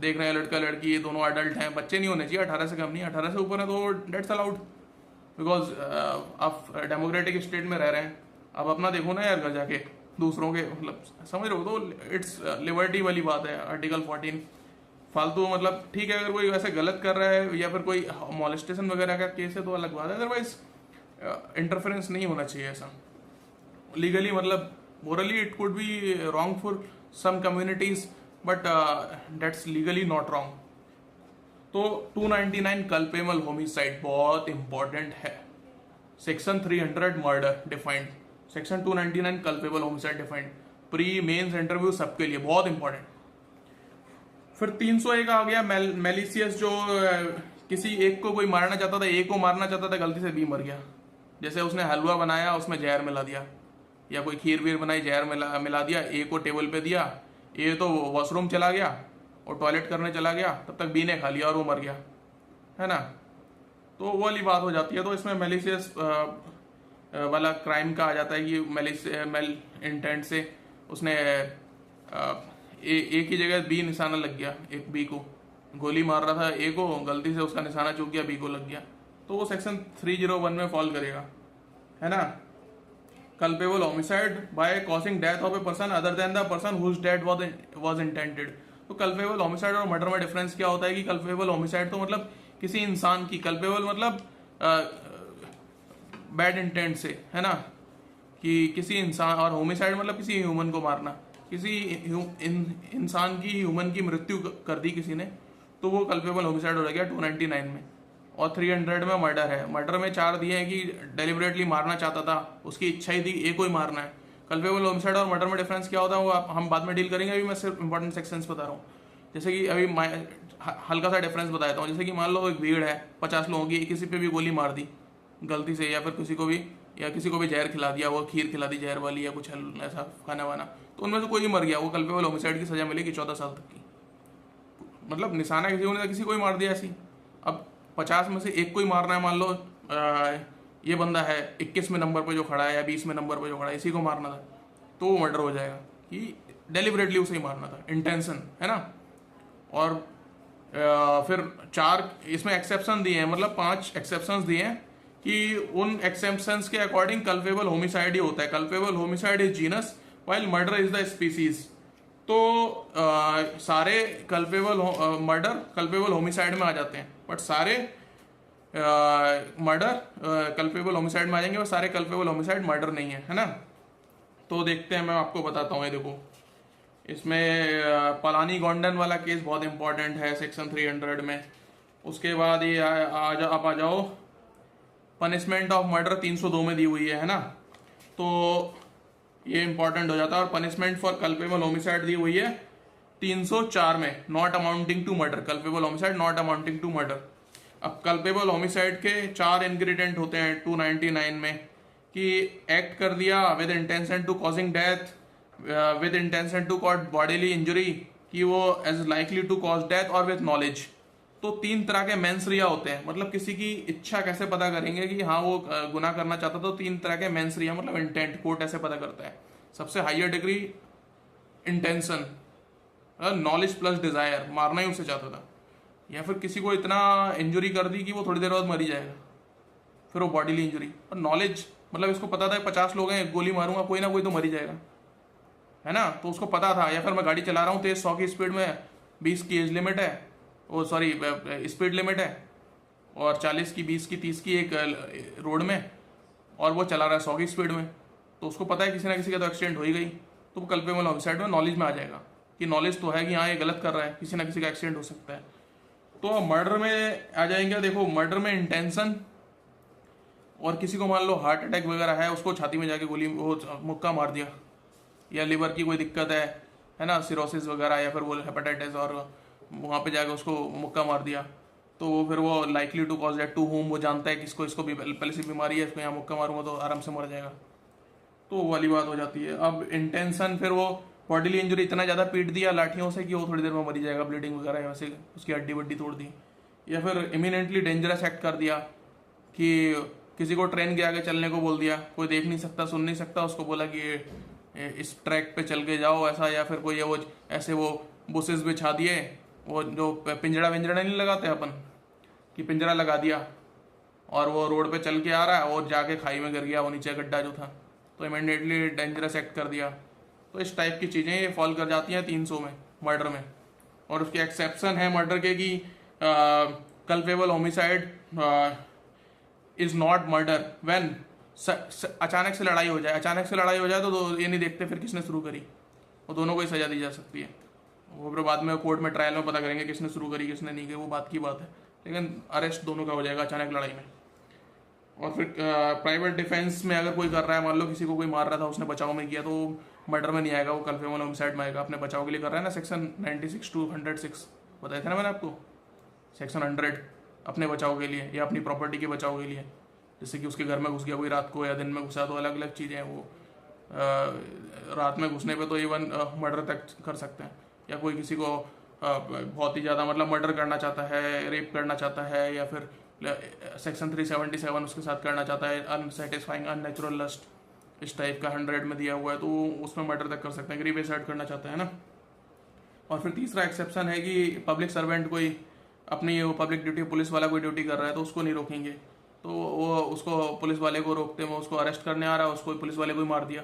देख रहे हैं लड़का लड़की ये दोनों अडल्ट हैं, बच्चे नहीं होने चाहिए, 18 से कम नहीं, 18 से ऊपर है तो दैट्स अलाउड, बिकॉज आप डेमोक्रेटिक स्टेट में रह रहे हैं। अब अपना देखो ना यार घर जाके, दूसरों के मतलब समझ रहे हो, तो इट्स लिबर्टी वाली बात है आर्टिकल 14। फालतू मतलब ठीक है, अगर कोई वैसे गलत कर रहा है या फिर कोई मॉलेस्टेशन वगैरह का केस है तो अलग बात है, अदरवाइज इंटरफेरेंस नहीं होना चाहिए ऐसा लीगली। मतलब morally it could be wrong for some communities, but that's legally not wrong. तो 299 कल्पेबल होमिसाइड बहुत इंपॉर्टेंट है। Section 300 murder defined, section 299 culpable homicide defined, pre mains interview सबके लिए बहुत इंपॉर्टेंट। फिर 301 आ गया मेलिशियस, जो किसी एक को कोई मारना चाहता था, ए को मारना चाहता था, गलती से बी मर गया। जैसे उसने हलवा बनाया उसमें जहर मिला दिया, या कोई खीर वीर बनाई जहर मिला दिया, ए को टेबल पे दिया, ए तो वॉशरूम चला गया और टॉयलेट करने चला गया, तब तक बी ने खा लिया और वो मर गया, है ना। तो वो वाली बात हो जाती है। तो इसमें मेलिशियस वाला क्राइम का आ जाता है कि मेल इंटेंट से उसने ए की जगह बी निशाना लग गया, एक बी को गोली मार रहा था, ए को गलती से उसका निशाना चूक गया, बी को लग गया, तो वो सेक्शन 301 में फॉल करेगा, है ना। Culpable homicide by causing death of a person other than the person whose death was intended. तो कल्पेबल होमिसाइड और मर्डर में डिफरेंस क्या होता है कि कल्पेबल होमिसाइड तो मतलब किसी इंसान की, कल्पेबल मतलब बैड इंटेंट से, है ना, कि किसी इंसान, और होमिसाइड मतलब किसी ह्यूमन को मारना, किसी इंसान की ह्यूमन की मृत्यु कर दी किसी ने, तो वो कल्पेबल होमिसाइड हो गया 299 में। और 300 में मर्डर है। मर्डर में 4 दिए हैं कि डेलिबरेटली मारना चाहता था, उसकी इच्छा ही थी ए को ही मारना है। कल्पेबल होमिसाइड और मर्डर में डिफरेंस क्या होता है वो हम बाद में डील करेंगे, अभी मैं सिर्फ इंपॉर्टेंट सेक्शंस बता रहा हूँ। जैसे कि अभी हल्का सा डिफरेंस बताता हूँ। जैसे कि मान लो एक भीड़ है 50 लोगों की, किसी पे भी गोली मार दी गलती से, या फिर किसी को भी जहर खिला दिया, वो खीर खिला दी जहर वाली, या कुछ ऐसा खाना वाना, तो उनमें से कोई भी मर गया, वो कल्पेबल होमिसाइड की सजा मिलेगी 14 साल तक की। मतलब निशाना किसी ने किसी को ही मार दिया ऐसी। अब 50 में से एक को ही मारना है, मान लो ये बंदा है 21 में नंबर पे जो खड़ा है या 20 में नंबर पे जो खड़ा है, इसी को मारना था, तो वो मर्डर हो जाएगा कि डेलिबरेटली उसे ही मारना था, इंटेंशन, है ना। और फिर 4 इसमें एक्सेप्शन दिए हैं, मतलब 5 एक्सेप्शंस दिए हैं कि उन एक्सेप्शंस के अकॉर्डिंग कल्पेबल होमिसाइड ही होता है। Culpable homicide is genus while murder is the species. तो सारे कल्पेबल मर्डर कल्पेबल होमिसाइड में आ जाते हैं, बट सारे मर्डर कल्पेबल होमिसाइड में आ जाएंगे और सारे कल्पेबल होमिसाइड मर्डर नहीं है ना। तो देखते हैं, मैं आपको बताता हूँ। ये देखो, इसमें पलानी गोंडन वाला केस बहुत इंपॉर्टेंट है सेक्शन 300 में। उसके बाद ये आप आ जाओ, पनिशमेंट ऑफ मर्डर 302 में दी हुई है ना, तो ये इंपॉर्टेंट हो जाता है। और पनिशमेंट फॉर कल्पेबल होमिसाइड दी हुई है 304 में, not amounting to murder, culpable homicide not amounting to murder. अब कल्पेबल होमिसाइड के 4 इंग्रेडिएंट होते हैं 299 में, कि एक्ट कर दिया with intention to causing death, with intention to cause bodily injury, कि वो as likely to cause death, और विद नॉलेज। तो 3 तरह के मेंसरिया होते हैं, मतलब किसी की इच्छा कैसे पता करेंगे कि हाँ वो गुनाह करना चाहता था, तो 3 तरह के मेंसरिया मतलब इंटेंट, कोर्ट ऐसे पता करता है। सबसे higher degree intention, knowledge plus Dzire, मारना ही उसे चाहता था, या फिर किसी को इतना इंजुरी कर दी कि वो थोड़ी देर बाद मर ही जाएगा, फिर वो बॉडीली इंजुरी। और नॉलेज मतलब इसको पता था 50 लोग हैं, गोली मारूंगा कोई ना कोई तो मर ही जाएगा, है ना। तो उसको पता था, या फिर मैं गाड़ी चला रहा हूँ तेज 100 की स्पीड में, 20 की एज लिमिट है, वो सॉरी स्पीड लिमिट है, और 40 की 20 की 30 की एक रोड में, और वो चला रहा है 100 की स्पीड में, तो उसको पता है किसी ना किसी का तो एक्सीडेंट हो ही गई, तो वो कल्पेबल होमिसाइड में नॉलेज में आ जाएगा कि नॉलेज तो है कि हाँ ये गलत कर रहा है, किसी ना किसी का एक्सीडेंट हो सकता है। तो मर्डर में आ जाएंगे। देखो मर्डर में इंटेंशन, और किसी को मान लो हार्ट अटैक वगैरह है, उसको छाती में जाके गोली वो मुक्का मार दिया, या लिवर की कोई दिक्कत है ना, सिरोसिस वगैरह, या फिर वो हेपेटाइटिस, और वहाँ पे जाके उसको मुक्का मार दिया, तो वो फिर वो likely to cause death to whom, वो जानता है कि इसको इसको भी पहले से बीमारी है, इसको यहाँ मुक्का मारूंगा तो आराम से मर जाएगा, तो वो वाली बात हो जाती है। अब इंटेंशन, फिर वो बॉडीली इंजरी इतना ज़्यादा पीट दिया लाठियों से कि वो थोड़ी देर में मरी जाएगा, ब्लीडिंग वगैरह है, वैसे उसकी हड्डी वड्डी तोड़ दी। या फिर इमिनेंटली डेंजरस एक्ट कर दिया कि किसी को ट्रेन के आगे चलने को बोल दिया, कोई देख नहीं सकता सुन नहीं सकता, उसको बोला कि इस ट्रैक पे चल के जाओ ऐसा, या फिर कोई वो ऐसे वो बुसेस बिछा दिए, वो जो पिंजड़ा विंजड़ा नहीं लगाते अपन, कि पिंजरा लगा दिया और वो रोड पे चल के आ रहा है और जाके खाई में गिर गया, वो नीचे गड्ढा जो था, तो इमीडिएटली डेंजरस एक्ट कर दिया। तो इस टाइप की चीज़ें ये फॉल कर जाती हैं 300 में मर्डर में। और उसके एक्सेप्शन है मर्डर के कि culpable homicide is not murder when अचानक से लड़ाई हो जाए। अचानक से लड़ाई हो जाए तो ये नहीं देखते फिर किसने शुरू करी, वो दोनों को ही सजा दी जा सकती है। वो फिर बाद में कोर्ट में ट्रायल में पता करेंगे किसने शुरू करी किसने नहीं करी, वो बात की बात है, लेकिन अरेस्ट दोनों का हो जाएगा अचानक लड़ाई में। और फिर प्राइवेट डिफेंस में अगर कोई कर रहा है, मान लो किसी को कोई मार रहा था उसने बचाव में किया, तो मर्डर में नहीं आएगा, वो कल्पेबल होमिसाइड में आएगा, अपने बचाव के लिए कर रहा है ना। सेक्शन 96 टू 106 बताया था ना मैंने आपको, सेक्शन 100 अपने बचाव के लिए या अपनी प्रॉपर्टी के बचाव के लिए, जैसे कि उसके घर में घुस गया कोई रात को या दिन में घुसा, तो अलग अलग चीज़ें हैं वो। रात में घुसने पे तो इवन मर्डर तक कर सकते हैं, या कोई किसी को बहुत ही ज़्यादा मतलब मर्डर करना चाहता है, रेप करना चाहता है, या फिर सेक्शन 377 उसके साथ करना चाहता है, अनसेटिस्फाइंग अननेचुरल लस्ट, इस टाइप का 100 में दिया हुआ है, तो उसमें मर्डर तक कर सकते हैं, ग्रीवियस हर्ट करना चाहता है ना। और फिर तीसरा एक्सेप्शन है कि पब्लिक सर्वेंट कोई अपनी वो पब्लिक ड्यूटी, पुलिस वाला कोई ड्यूटी कर रहा है तो उसको नहीं रोकेंगे, तो वो उसको पुलिस वाले को रोकते हैं, उसको अरेस्ट करने आ रहा है, उसको पुलिस वाले को ही मार दिया,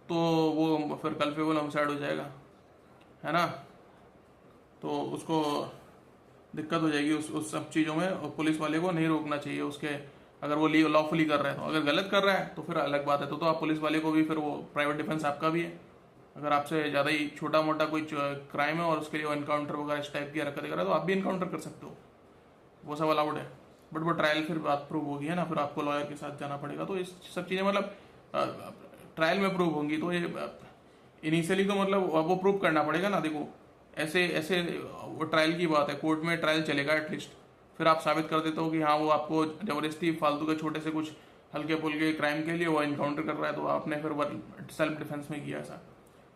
तो वो फिर कल्पेबल होमिसाइड हो जाएगा, है ना। तो उसको दिक्कत हो जाएगी उस सब चीज़ों में, और पुलिस वाले को नहीं रोकना चाहिए उसके, अगर वो लॉफुली कर रहा है। तो अगर गलत कर रहा है तो फिर अलग बात है, तो आप पुलिस वाले को भी फिर वो प्राइवेट डिफेंस आपका भी है। अगर आपसे ज़्यादा ही छोटा मोटा कोई क्राइम है और उसके लिए वो इनकाउंटर वगैरह इस टाइप की हरकतें कर रहा है, तो आप भी इनकाउंटर कर सकते हो, वो सब अलाउड है। बट वो ट्रायल फिर बात प्रूव होगी, है ना, फिर आपको लॉयर के साथ जाना पड़ेगा, तो इस सब चीज़ें मतलब ट्रायल में प्रूव होंगी। तो ये इनिशियली तो मतलब वो प्रूव करना पड़ेगा ना। देखो ऐसे ऐसे वो ट्रायल की बात है, कोर्ट में ट्रायल चलेगा एटलीस्ट, फिर आप साबित कर देते हो कि हाँ वो आपको जबरदस्ती फालतू के छोटे से कुछ हल्के फुल्के क्राइम के लिए वो इनकाउंटर कर रहा है, तो आपने फिर सेल्फ डिफेंस में किया ऐसा।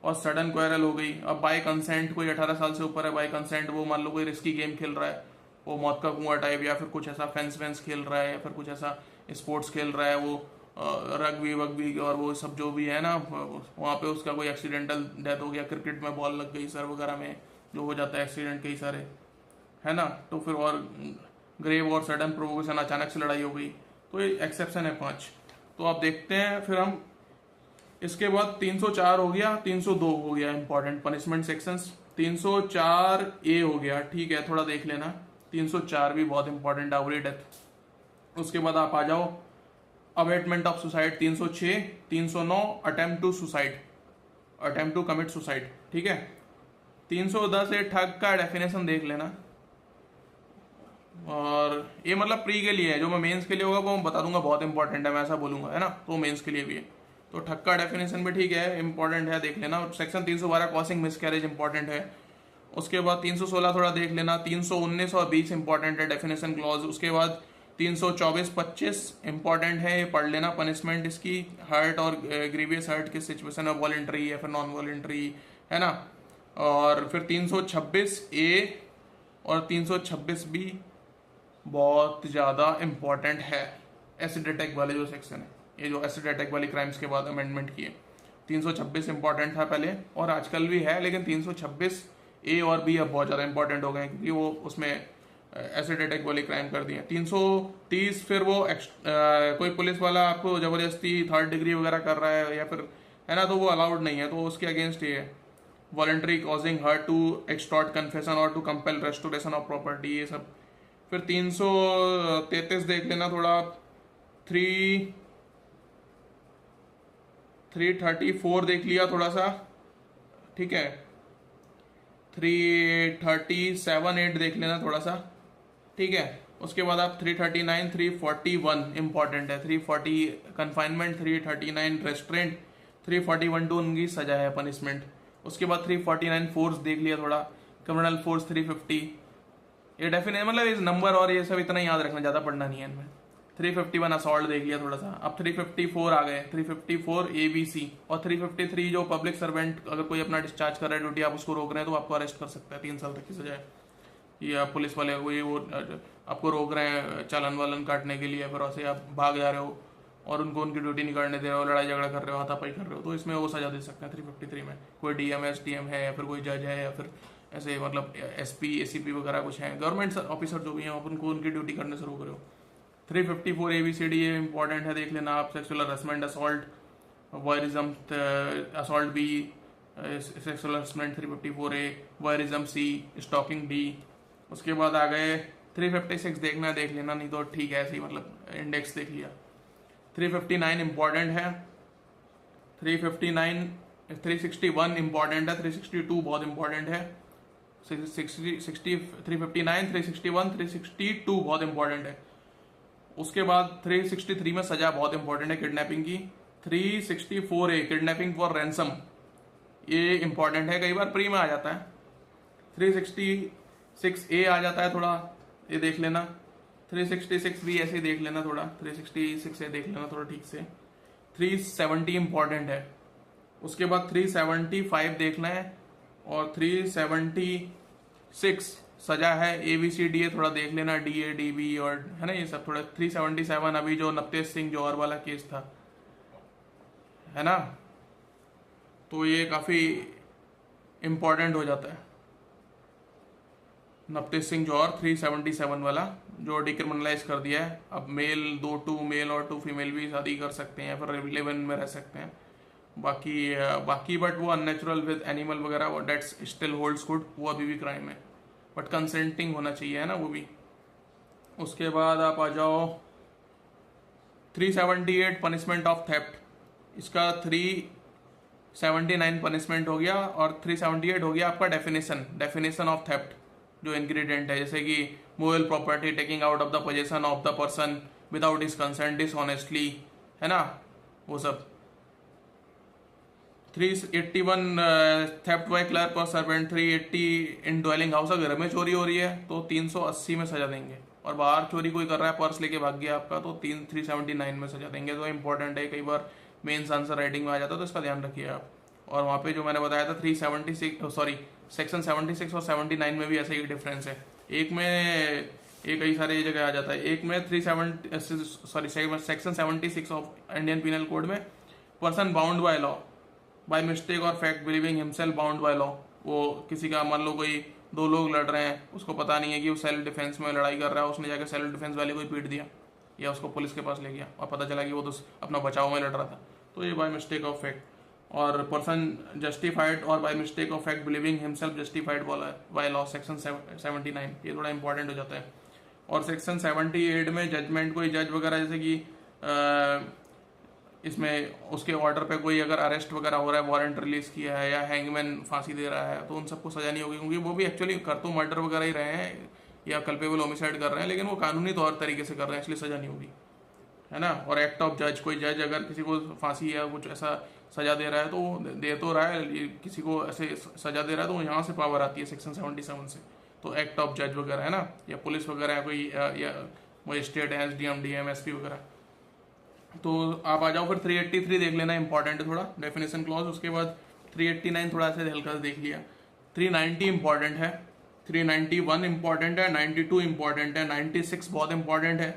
और सडन क्वारल हो गई, अब बाय कंसेंट, कोई 18 साल से ऊपर है, बाय कंसेंट वो मान लो कोई रिस्की गेम खेल रहा है, वो मौत का कुआं टाइप, या फिर कुछ ऐसा फेंस वेंस खेल रहा है, या फिर कुछ ऐसा स्पोर्ट्स खेल रहा है, वो रग्बी वग्बी और वो सब जो भी है ना, वहाँ पे उसका कोई एक्सीडेंटल डेथ हो गया, क्रिकेट में बॉल लग गई सर वगैरह में, जो हो जाता है एक्सीडेंट कई सारे, है ना। तो फिर और ग्रेव और सडन प्रोवोकेशन, अचानक से लड़ाई हो गई, तो ये एक्सेप्शन है 5। तो आप देखते हैं फिर हम इसके बाद 304 हो गया, 302 हो गया इंपॉर्टेंट पनिशमेंट सेक्शंस, 304 ए हो गया, ठीक है थोड़ा देख लेना। 304 भी बहुत इंपॉर्टेंट, डाउरी डेथ। उसके बाद आप आ जाओ abetment of suicide 306, 309 attempt to suicide, attempt to commit suicide, ठीक है। 310 ए ठग का डेफिनेशन देख लेना, और ये मतलब प्री के लिए है, जो मैं मेंस के लिए होगा वो मैं बता दूंगा, बहुत इंपॉर्टेंट है, मैं ऐसा बोलूंगा, है ना, तो मेंस के लिए भी है। तो ठग का डेफिनेशन भी ठीक है, इंपॉर्टेंट है, देख लेना। सेक्शन 312 कॉसिंग मिसकैरेज इंपॉर्टेंट है। उसके बाद 316 थोड़ा देख लेना, 319 और 20 इंपॉर्टेंट है डेफिनेशन क्लॉज। उसके बाद 324-25 इंपॉर्टेंट है, ये पढ़ लेना। पनिशमेंट इसकी हर्ट और ग्रीवियस हर्ट के सिचुएशन में वॉलेंट्री या फिर नॉन वॉलेंट्री, है ना। और फिर 326 ए और 326 बी बहुत ज़्यादा इंपॉर्टेंट है, एसिड अटैक वाले जो सेक्शन है, ये जो एसिड अटैक वाली क्राइम्स के बाद अमेंडमेंट किए। 326 इंपॉर्टेंट था पहले और आजकल भी है, लेकिन 326 ए और बी अब बहुत ज़्यादा इंपॉर्टेंट हो गए क्योंकि वो उसमें एसिड अटैक वाली क्राइम कर दी है। 330 फिर वो कोई पुलिस वाला आपको ज़बरदस्ती 3rd डिग्री वगैरह कर रहा है या फिर, है ना, तो वो अलाउड नहीं है, तो उसके अगेंस्ट ये है। Voluntary causing hurt to extort confession और to compel restoration of property, ये सब। फिर 333 देख लेना थोड़ा, 3 334 देख लिया थोड़ा सा, ठीक है। 337 8 देख लेना थोड़ा सा, ठीक है। उसके बाद आप 339 341 इंपॉर्टेंट है, 340 कन्फाइनमेंट, 339 रेस्ट्रेंट, 341 टू उनकी सजा है, पनिशमेंट। उसके बाद 349 फोर्स देख लिया थोड़ा, क्रिमिनल फोर्स 350, ये डेफिनेट मतलब इस नंबर और ये सब इतना याद रखना, ज़्यादा पढ़ना नहीं है इनमें। 351 असॉल्ट देख लिया थोड़ा सा। अब 354 आ गए, 354 ABC, और 353 जो पब्लिक सर्वेंट अगर कोई अपना डिस्चार्ज कर रहा है ड्यूटी, आप उसको रोक रहे हैं तो आपको अरेस्ट कर सकता है, 3 साल तक की सजा है। या पुलिस वाले कोई वो आपको रोक रहे हैं चालान वालन काटने के लिए, फिर वैसे आप भाग जा रहे हो और उनको उनकी ड्यूटी नहीं करने दे रहे हो, लड़ाई झगड़ा कर रहे हो, हाथापाई कर रहे हो, तो इसमें वो सजा दे सकते हैं 353 में। कोई DM SDM है या फिर कोई जज है या फिर ऐसे मतलब SP ACP वगैरह कुछ हैं, गवर्नमेंट ऑफिसर जो भी हैं, आप उनको उनकी ड्यूटी करने से रोक रहे हो। 354 ABCD ये इंपॉर्टेंट है, देख लेना आप। Sexual harassment, assault, voyeurism, assault B, sexual harassment 354A, voyeurism C, stalking D। उसके बाद आ गए 356 देखना, देख लेना, नहीं तो ठीक है ऐसे ही मतलब इंडेक्स देख लिया। 359 इंपॉर्टेंट है, 361 इंपॉर्टेंट है, 362 बहुत इंपॉर्टेंट है, 359 361 362 बहुत इंपॉर्टेंट है। उसके बाद 363 में सजा बहुत इंपॉर्टेंट है किडनैपिंग की। 364A किडनैपिंग फॉर रैंसम, ये इंपॉर्टेंट है, कई बार प्री में आ जाता है। 366A आ जाता है थोड़ा, ये देख लेना। 366 भी ऐसे ही देख लेना थोड़ा, 366A देख लेना थोड़ा ठीक से। 370 इंपॉर्टेंट है। उसके बाद 375 देखना है, और 376 सजा है ABCD थोड़ा देख लेना, DA DB और है ना ये सब थोड़ा। 377 अभी जो नवतेज सिंह जौहर वाला केस था, है ना, तो ये काफी इंपॉर्टेंट हो जाता है। नवतेज सिंह जौहर 377 वाला जो डिक्रिमिनलाइज कर दिया है, अब टू मेल और 2 फीमेल भी शादी कर सकते हैं, फिर लिव इन में रह सकते हैं। बाकी बट वो अननेचुरल विद एनिमल वगैरह डेट्स स्टिल होल्ड्स गुड, वो अभी भी क्राइम है, बट कंसेंटिंग होना चाहिए, है ना वो भी। उसके बाद आप आ जाओ 378 पनिशमेंट ऑफ थेफ्ट, इसका 379 पनिशमेंट हो गया, और 378 हो गया आपका डेफिनेशन ऑफ थेफ्ट, जो इंग्रेडिएंट है, जैसे कि movable property taking out of the possession of the person without his consent dishonestly, है ना वो सब। 381 थेफ्ट बाय क्लर्क और सर्वेंट, 380 इन ड्वेलिंग हाउस, घर में चोरी हो रही है तो 380 में सजा देंगे, और बाहर चोरी कोई कर रहा है, पर्स लेके भाग गया आपका, तो 379 में सजा देंगे। तो इंपॉर्टेंट है, कई बार मेंस आंसर राइटिंग में आ जाता है, तो इसका ध्यान रखिए आप। और वहाँ पे जो मैंने बताया था 376 सेक्शन 76 और 79 में भी ऐसे ही डिफरेंस है। एक में एक कई सारे जगह आ जाता है, एक में section 76 of Indian penal code में person bound by law by mistake और fact believing himself bound by law, वो किसी का मान लो कोई 2 लोग लड़ रहे हैं, उसको पता नहीं है कि वो सेल्फ डिफेंस में लड़ाई कर रहा है, उसने जाकर सेल्फ डिफेंस वाले को ही पीट दिया या उसको पुलिस के पास ले गया और पता चला कि वो तो अपना बचाव में लड़ रहा था, तो ये बाय मिस्टेक ऑफ फैक्ट। और पर्सन जस्टिफाइड और by mistake of fact believing himself justified by law, section 79, ये थोड़ा इंपॉर्टेंट हो जाता है। और सेक्शन 78 में जजमेंट, कोई जज वगैरह जैसे कि इसमें उसके ऑर्डर पे कोई अगर अरेस्ट वगैरह हो रहा है, वारंट रिलीज किया है या हैंगमैन फांसी दे रहा है, तो उन सबको सजा नहीं होगी, क्योंकि वो भी एक्चुअली कर तो मर्डर वगैरह ही रहे हैं या कल्पेबल होमिसाइड कर रहे हैं, लेकिन वो कानूनी तौर तरीके से कर रहे हैं, इसलिए सजा नहीं होगी, है ना। और एक्ट ऑफ जज, कोई जज अगर किसी को फांसी या कुछ ऐसा सजा दे रहा है, तो दे तो रहा है, किसी को ऐसे सजा दे रहा है, तो यहाँ से पावर आती है सेक्शन 77 से, तो एक्ट ऑफ जज वगैरह, है ना, या पुलिस वगैरह है कोई, या मजिस्ट्रेट है, SDM DM SP वगैरह। तो आप आ जाओ फिर 383 देख लेना, इंपॉर्टेंट है थोड़ा, डेफिनेशन क्लॉज। उसके बाद 389 थोड़ा सा हल्का देख लिया। 390 इंपॉर्टेंट है, 391 इंपॉर्टेंट है, 92 इंपॉर्टेंट है, 96 बहुत इंपॉर्टेंट है,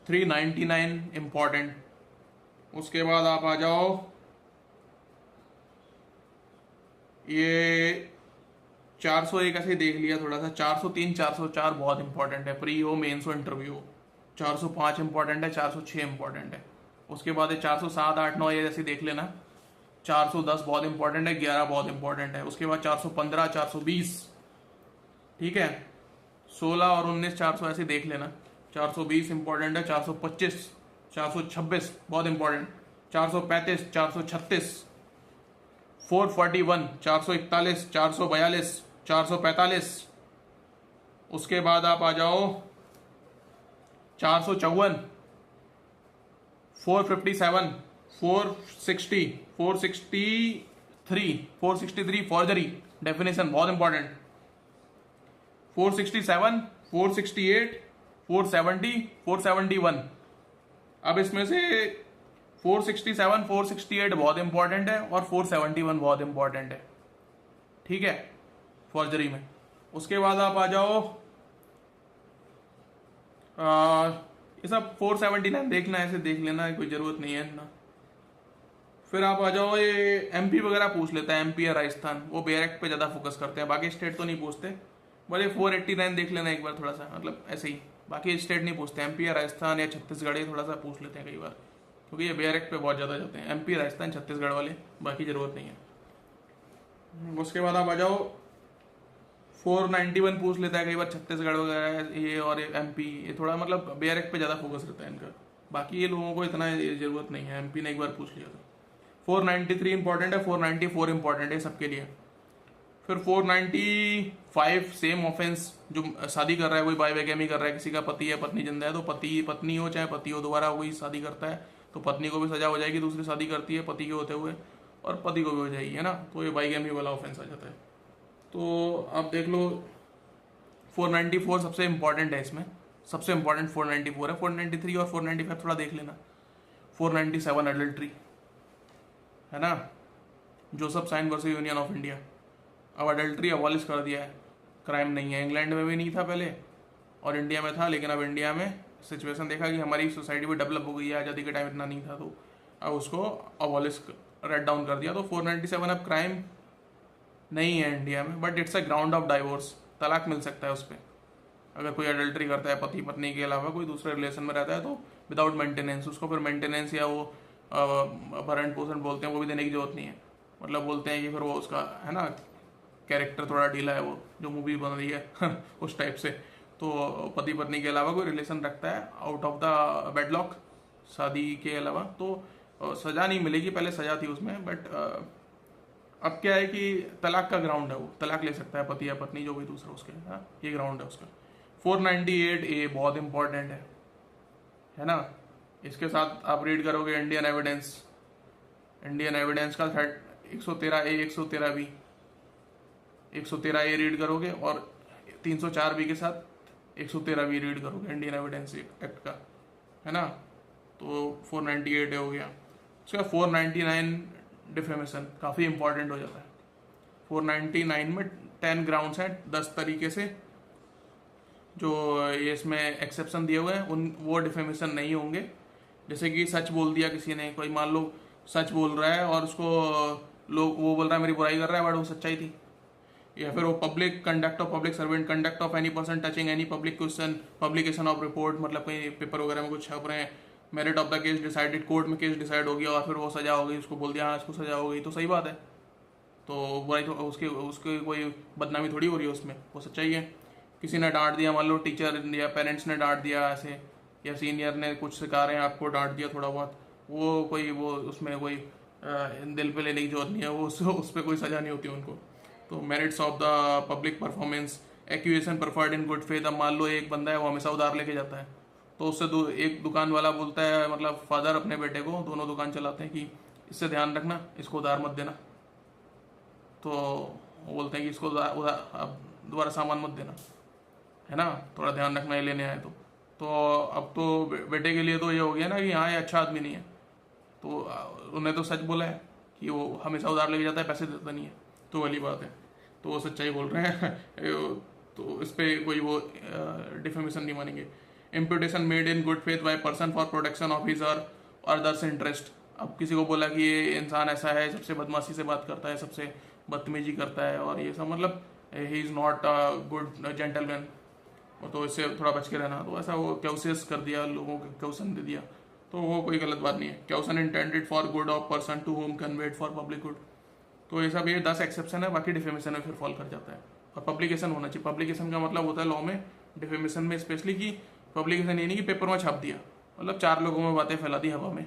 399 इंपॉर्टेंट। उसके बाद आप आ जाओ ये 401 ऐसे देख लिया थोड़ा सा, 403 404 बहुत इंपॉर्टेंट है, प्री हो मेंस हो इंटरव्यू हो। 405 इंपॉर्टेंट है, 406 इंपॉर्टेंट है। उसके बाद 407 8 9 ये जैसे देख लेना। 410 बहुत इंपॉर्टेंट है, 11 बहुत इंपॉर्टेंट है। उसके बाद 415 420, ठीक है, 16 और 19 400 ऐसे देख लेना। 420 इंपॉर्टेंट है, 425 426 बहुत इंपॉर्टेंट, 435, 436, 441, 441, 442, 445। उसके बाद आप आ जाओ 454, 457, 460, 463, 463 फॉर्जरी डेफिनेशन बहुत इंपॉर्टेंट, 467, 468, 470, 471। अब इसमें से 467, 468 बहुत इंपॉर्टेंट है और 471 बहुत इंपॉर्टेंट है, ठीक है, फॉर्जरी में। उसके बाद आप आ जाओ ये सब 479 देखना, ऐसे देख लेना, कोई जरूरत नहीं है ना। फिर आप आ जाओ ये एमपी वगैरह पूछ लेता है, एमपी या राजस्थान, वो बेयर एक्ट पे ज़्यादा फोकस करते हैं, बाकी स्टेट तो नहीं पूछते। बोले 489 देख लेना एक बार थोड़ा सा, मतलब ऐसे ही, बाकी स्टेट नहीं पूछते। एमपी या राजस्थान या छत्तीसगढ़ ये थोड़ा सा पूछ लेते हैं कई बार, क्योंकि ये बेयर एक्ट पे बहुत ज़्यादा जाते हैं, एमपी, राजस्थान, छत्तीसगढ़ वाले, बाकी ज़रूरत नहीं है। उसके बाद आप आ जाओ 491 पूछ लेता है कई बार, छत्तीसगढ़ वगैरह ये और एमपी, ये थोड़ा मतलब बेयर एक्ट पे ज़्यादा फोकस रहता है इनका, बाकी ये लोगों को इतना ज़रूरत नहीं है। एमपी ने एक बार पूछ लिया था। 493 इंपॉर्टेंट है, 494 इंपॉर्टेंट है सबके लिए। फिर 495 सेम ऑफेंस, जो शादी कर रहा है, कोई बाय वेगेमी कर रहा है, किसी का पति या पत्नी जिंदा है तो पत्नी हो चाहे पति हो, दोबारा वही शादी करता है तो पत्नी को भी सजा हो जाएगी, दूसरी शादी करती है पति के होते हुए, और पति को भी हो जाएगी, है ना, तो ये बाइगेमी वाला ऑफेंस आ जाता है। तो आप देख लो 494 सबसे इंपॉर्टेंट है, इसमें सबसे इंपॉर्टेंट 494 है। 493 और 495 थोड़ा देख लेना। 497 एडल्ट्री, है ना, Joseph Shine versus union of India. अब अडल्ट्री अबॉलिश कर दिया है, क्राइम नहीं है। इंग्लैंड में भी नहीं था पहले और इंडिया में था, लेकिन अब इंडिया में सिचुएशन देखा कि हमारी सोसाइटी भी डेवलप हो गई है, आज़ादी के टाइम इतना नहीं था, तो अब उसको अबॉलिश रेड डाउन कर दिया। तो 497 अब क्राइम नहीं है इंडिया में, but it's a ground of divorce, तलाक मिल सकता है उस पर। अगर कोई अडल्ट्री करता है पति पत्नी के अलावा कोई दूसरे रिलेशन में रहता है तो विदाउट मेंटेनेंस, उसको फिर मेंटेनेंस या वो भरण पोषण बोलते हैं वो भी देने की जरूरत नहीं है। मतलब बोलते हैं कि फिर वो उसका, है ना, कैरेक्टर थोड़ा ढीला है, वो जो मूवी बन रही है उस टाइप से। तो पति पत्नी के अलावा कोई रिलेशन रखता है आउट ऑफ द वेडलॉक, शादी के अलावा, तो सज़ा नहीं मिलेगी। पहले सज़ा थी उसमें, बट अब क्या है कि तलाक का ग्राउंड है, वो तलाक ले सकता है पति या पत्नी जो भी दूसरा उसके, हाँ, ये ग्राउंड है उसका। 498A बहुत इंपॉर्टेंट है ना। इसके साथ आप रीड करोगे इंडियन एविडेंस, इंडियन एविडेंस का 113A, 113B, 113A रीड करोगे और 304B के साथ 113B रीड करोगे इंडियन एविडेंस एक्ट का, है ना। तो 498A हो गया। उसका 499 डिफेमेशन काफ़ी इंपॉर्टेंट हो जाता है। 499 में 10 ग्राउंड्स हैं, 10 तरीके से जो ये इसमें एक्सेप्शन दिए हुए हैं, उन वो डिफेमेशन नहीं होंगे। जैसे कि सच बोल दिया किसी ने, कोई मान लो सच बोल रहा है और उसको लोग, वो बोल रहा है मेरी बुराई कर रहा है, बट वो सच्चाई थी। या फिर वो public conduct of public servant, conduct of any person touching any public question, publication of report, मतलब कहीं पेपर वगैरह में कुछ छप रहे हैं, merit of the case decided, court में केस डिसाइड हो गया और फिर वो सजा हो गई, उसको बोल दिया हाँ इसको सजा हो गई, तो सही बात है। तो बुराई तो उसके कोई बदनामी थोड़ी हो रही है उसमें, वो सच्चाई है। किसी ने डांट दिया, मान लो टीचर या पेरेंट्स ने डांट दिया ऐसे, या सीनियर ने कुछ सिखा रहे हैं आपको डांट दिया थोड़ा बहुत, वो कोई वो उसमें कोई दिल पे लेने की जरूरत नहीं है, वो उस पर कोई सजा नहीं होती उनको। तो merits of the public performance, accusation performed in good faith. अब मान लो एक बंदा है वो हमेशा उधार लेके जाता है, तो उससे एक दुकान वाला बोलता है, मतलब फादर अपने बेटे को, दोनों दुकान चलाते हैं, कि इससे ध्यान रखना, इसको उधार मत देना। तो वो बोलते हैं कि इसको अब दोबारा सामान मत देना, है ना, थोड़ा ध्यान रखना, ये लेने आए तो अब तो बेटे के लिए तो ये हो गया ना कि हाँ ये अच्छा आदमी नहीं है, तो उन्हें तो सच बोला है कि वो हमेशा उधार लेके जाता है, पैसे देता नहीं है, तो वाली बात है, तो वो सच्चाई बोल रहे हैं तो इस पर कोई वो डिफेमेशन नहीं मानेंगे। Imputation made in good faith by person for protection of his और अदर्स इंटरेस्ट। अब किसी को बोला कि ये इंसान ऐसा है, सबसे बदमाशी से बात करता है, सबसे बदतमीजी करता है और ये सब, मतलब he is not a good gentleman, तो इससे थोड़ा बच के रहना। तो ऐसा वो क्यूसेस कर दिया, लोगों को क्यूसन दे दिया, तो वो कोई गलत बात नहीं है। Caution intended for good of person to whom conveyed for public good. तो ये सब, ये 10 एक्सेप्शन है, बाकी डिफेमेशन में फिर फॉल कर जाता है। और पब्लिकेशन होना चाहिए। पब्लिकेशन का मतलब होता है लॉ में, डिफेमेशन में स्पेशली, कि पब्लिकेशन ये नहीं कि पेपर में छाप दिया, मतलब 4 लोगों में बातें फैला दी हवा में,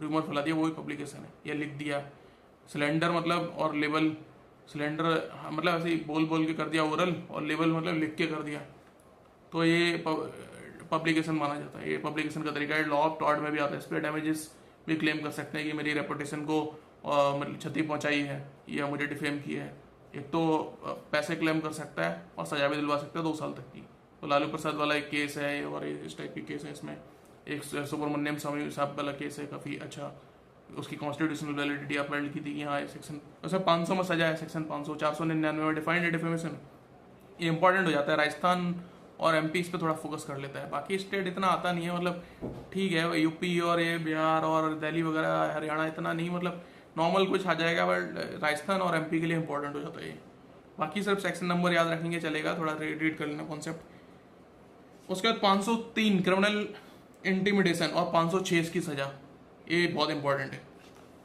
रूमर फैला दिया, वो ही पब्लिकेशन है। या लिख दिया सिलेंडर मतलब और लेबल, सिलेंडर मतलब ऐसे ही बोल बोल के कर दिया ओरल, और लेबल मतलब लिख के कर दिया, तो ये पब्लिकेशन माना जाता है। ये पब्लिकेशन का तरीका है। लॉ ऑफ टॉर्ट में भी आता है। इस पर डैमेजेस भी क्लेम कर सकते हैं कि मेरी रेपुटेशन को मतलब क्षति पहुंचाई है या मुझे डिफेम की है। एक तो पैसे क्लेम कर सकता है और सजा भी दिलवा सकता है 2 साल तक की। तो लालू प्रसाद वाला एक केस है और इस टाइप की केस है। इसमें एक सुब्रमण्यम स्वामी साहब वाला केस है काफ़ी अच्छा, उसकी कॉन्स्टिट्यूशनल वैलिडिटी अपलैंड की थी कि हाँ सेक्शन उसमें 500 में सजा है, सेक्शन 500 499 में डिफाइंड है डिफेमेशन। ये इंपॉर्टेंट हो जाता है। राजस्थान और एमपी इस पे थोड़ा फोकस कर लेता है, बाकी स्टेट इतना आता नहीं है। मतलब ठीक है, यूपी और ये बिहार और दिल्ली वगैरह हरियाणा इतना नहीं, मतलब नॉर्मल कुछ आ जाएगा, बट राजस्थान और एमपी के लिए इंपॉर्टेंट हो जाता है ये। बाकी सिर्फ सेक्शन नंबर याद रखेंगे चलेगा, थोड़ा रीड कर लेना कॉन्सेप्ट। उसके बाद 503 क्रिमिनल इंटिमिडेशन और 506 इसकी सजा, ये बहुत इंपॉर्टेंट है,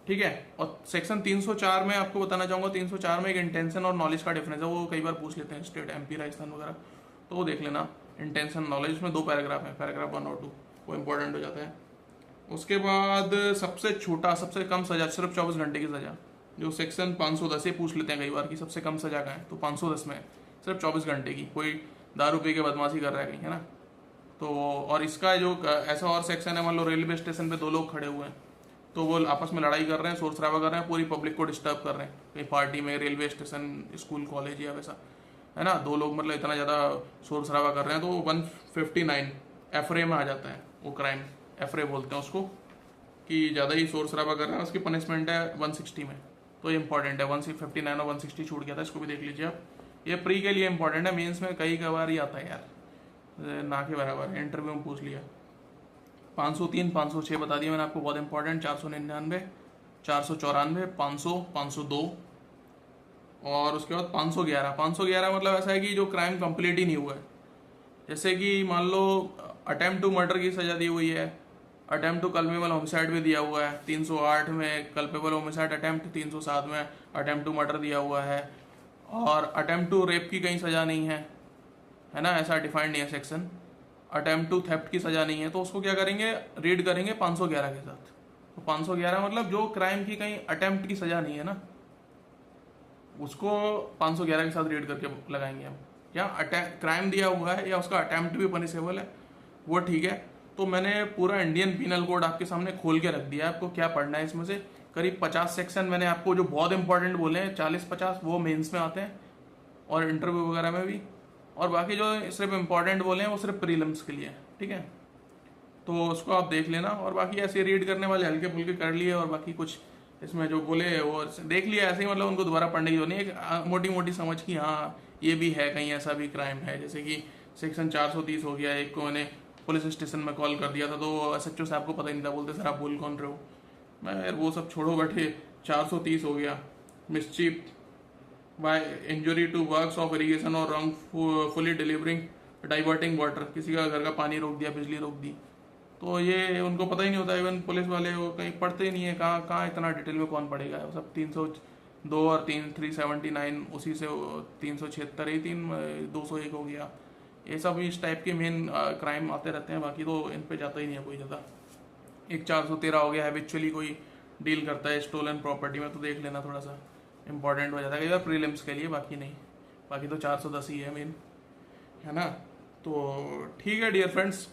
ठीक है। और सेक्शन 304 में आपको बताना चाहूँगा, 304 में एक इंटेंशन और नॉलेज का डिफरेंस है, वो कई बार पूछ लेते हैं स्टेट एमपी राजस्थान वगैरह, तो वो देख लेना। इंटेंशन नॉलेज में 2 पैराग्राफ है, पैराग्राफ 1 और 2, वो इंपॉर्टेंट हो जाता है। उसके बाद सबसे छोटा सबसे कम सजा सिर्फ 24 घंटे की सजा, जो सेक्शन 510 पूछ लेते हैं कई बार कि सबसे कम सजा का है, तो 510 में सिर्फ 24 घंटे की। कोई दारू पी के बदमाशी कर रहा है कहीं, है ना, तो और इसका जो ऐसा और सेक्शन है, मान लो रेलवे स्टेशन पे 2 लोग खड़े हुए हैं, तो वो आपस में लड़ाई कर रहे हैं, शोर शराबा कर रहे हैं, पूरी पब्लिक को डिस्टर्ब कर रहे हैं, कहीं पार्टी में, रेलवे स्टेशन, स्कूल, कॉलेज या वैसा, है ना, 2 लोग मतलब इतना ज़्यादा शोर शराबा कर रहे हैं, तो 159 एफरे में आ जाता है वो क्राइम। एफरे बोलते हैं उसको, कि ज़्यादा ही शोर शराबा कर रहे हैं, उसकी पनिशमेंट है 160 में, तो ये इंपॉर्टेंट है। 159 और 160 छूट गया था, इसको भी देख लीजिए आप। ये प्री के लिए इंपॉर्टेंट है, मेंस में कई बार ही आता है यार, ना के बराबर, इंटरव्यू में पूछ लिया। 503 506 बता दिया मैंने आपको, बहुत इंपॉर्टेंट। 499 494 500 502 और उसके बाद 511 511 मतलब ऐसा है कि जो क्राइम कंप्लीट ही नहीं हुआ है। जैसे कि मान लो अटेम्प्ट टू मर्डर की सजा दी हुई है, अटेम्प्ट टू कल्पेबल होमिसाइड भी दिया हुआ है, 308 में कल्पेबल होमिसाइड अटेम्प्ट, 307 में अटेम्प्ट टू मर्डर दिया हुआ है, और अटेम्प्ट टू रेप की कहीं सजा नहीं है ना, ऐसा डिफाइंड नहीं है सेक्शन। अटेम्प्ट टू थेफ्ट की सजा नहीं है, तो उसको क्या करेंगे, रीड करेंगे 511 के साथ। तो 511 मतलब जो क्राइम की कहीं अटेम्प्ट की सजा नहीं है ना, उसको 511 के साथ रीड करके लगाएंगे हम। क्या क्राइम दिया हुआ है या उसका अटेम्प्ट भी पनिशेबल है, वो ठीक है। तो मैंने पूरा इंडियन पीनल कोड आपके सामने खोल के रख दिया, आपको क्या पढ़ना है इसमें से। करीब 50 सेक्शन मैंने आपको जो बहुत इंपॉर्टेंट बोले हैं, 40-50 वो मेंस में आते हैं और इंटरव्यू वगैरह में भी, और बाकी जो सिर्फ इम्पॉर्टेंट बोले हैं वो सिर्फ प्रीलिम्स के लिए, ठीक है। तो उसको आप देख लेना, और बाकी ऐसे रीड करने वाले हल्के फुल्के कर लिए, और बाकी कुछ इसमें जो बोले वो देख लिया ऐसे ही, मतलब उनको दोबारा पढ़ने की जरूरत नहीं, एक मोटी मोटी समझ की हाँ ये भी है, कहीं ऐसा भी क्राइम है। जैसे कि सेक्शन 430 हो गया, एक को मैंने पुलिस स्टेशन में कॉल कर दिया था, तो SHO साहब को पता ही नहीं था, बोलते सर आप बोल कौन रहे हो। मैं यार वो सब छोड़ो बैठे, 430 हो गया, mischief by injury to works of irrigation और रॉन्गफुली डिलीवरिंग डाइवर्टिंग वाटर, किसी का घर का पानी रोक दिया, बिजली रोक दी, तो ये उनको पता ही नहीं होता। इवन पुलिस वाले वो कहीं पढ़ते ही नहीं है, कहाँ इतना डिटेल में कौन पढ़ेगा। वो सब 302 और 379 उसी से 376 ही 201 हो गया, ये सब इस टाइप के मेन क्राइम आते रहते हैं, बाकी तो इन पे जाता ही नहीं है कोई ज़्यादा। एक 413 हो गया, हैबिचुअली कोई डील करता है स्टोलन प्रॉपर्टी में, तो देख लेना, थोड़ा सा इंपॉर्टेंट हो जाता है यार प्रीलिम्स के लिए, बाकी नहीं, बाकी तो 410 ही है मेन, है ना। तो ठीक है डियर फ्रेंड्स,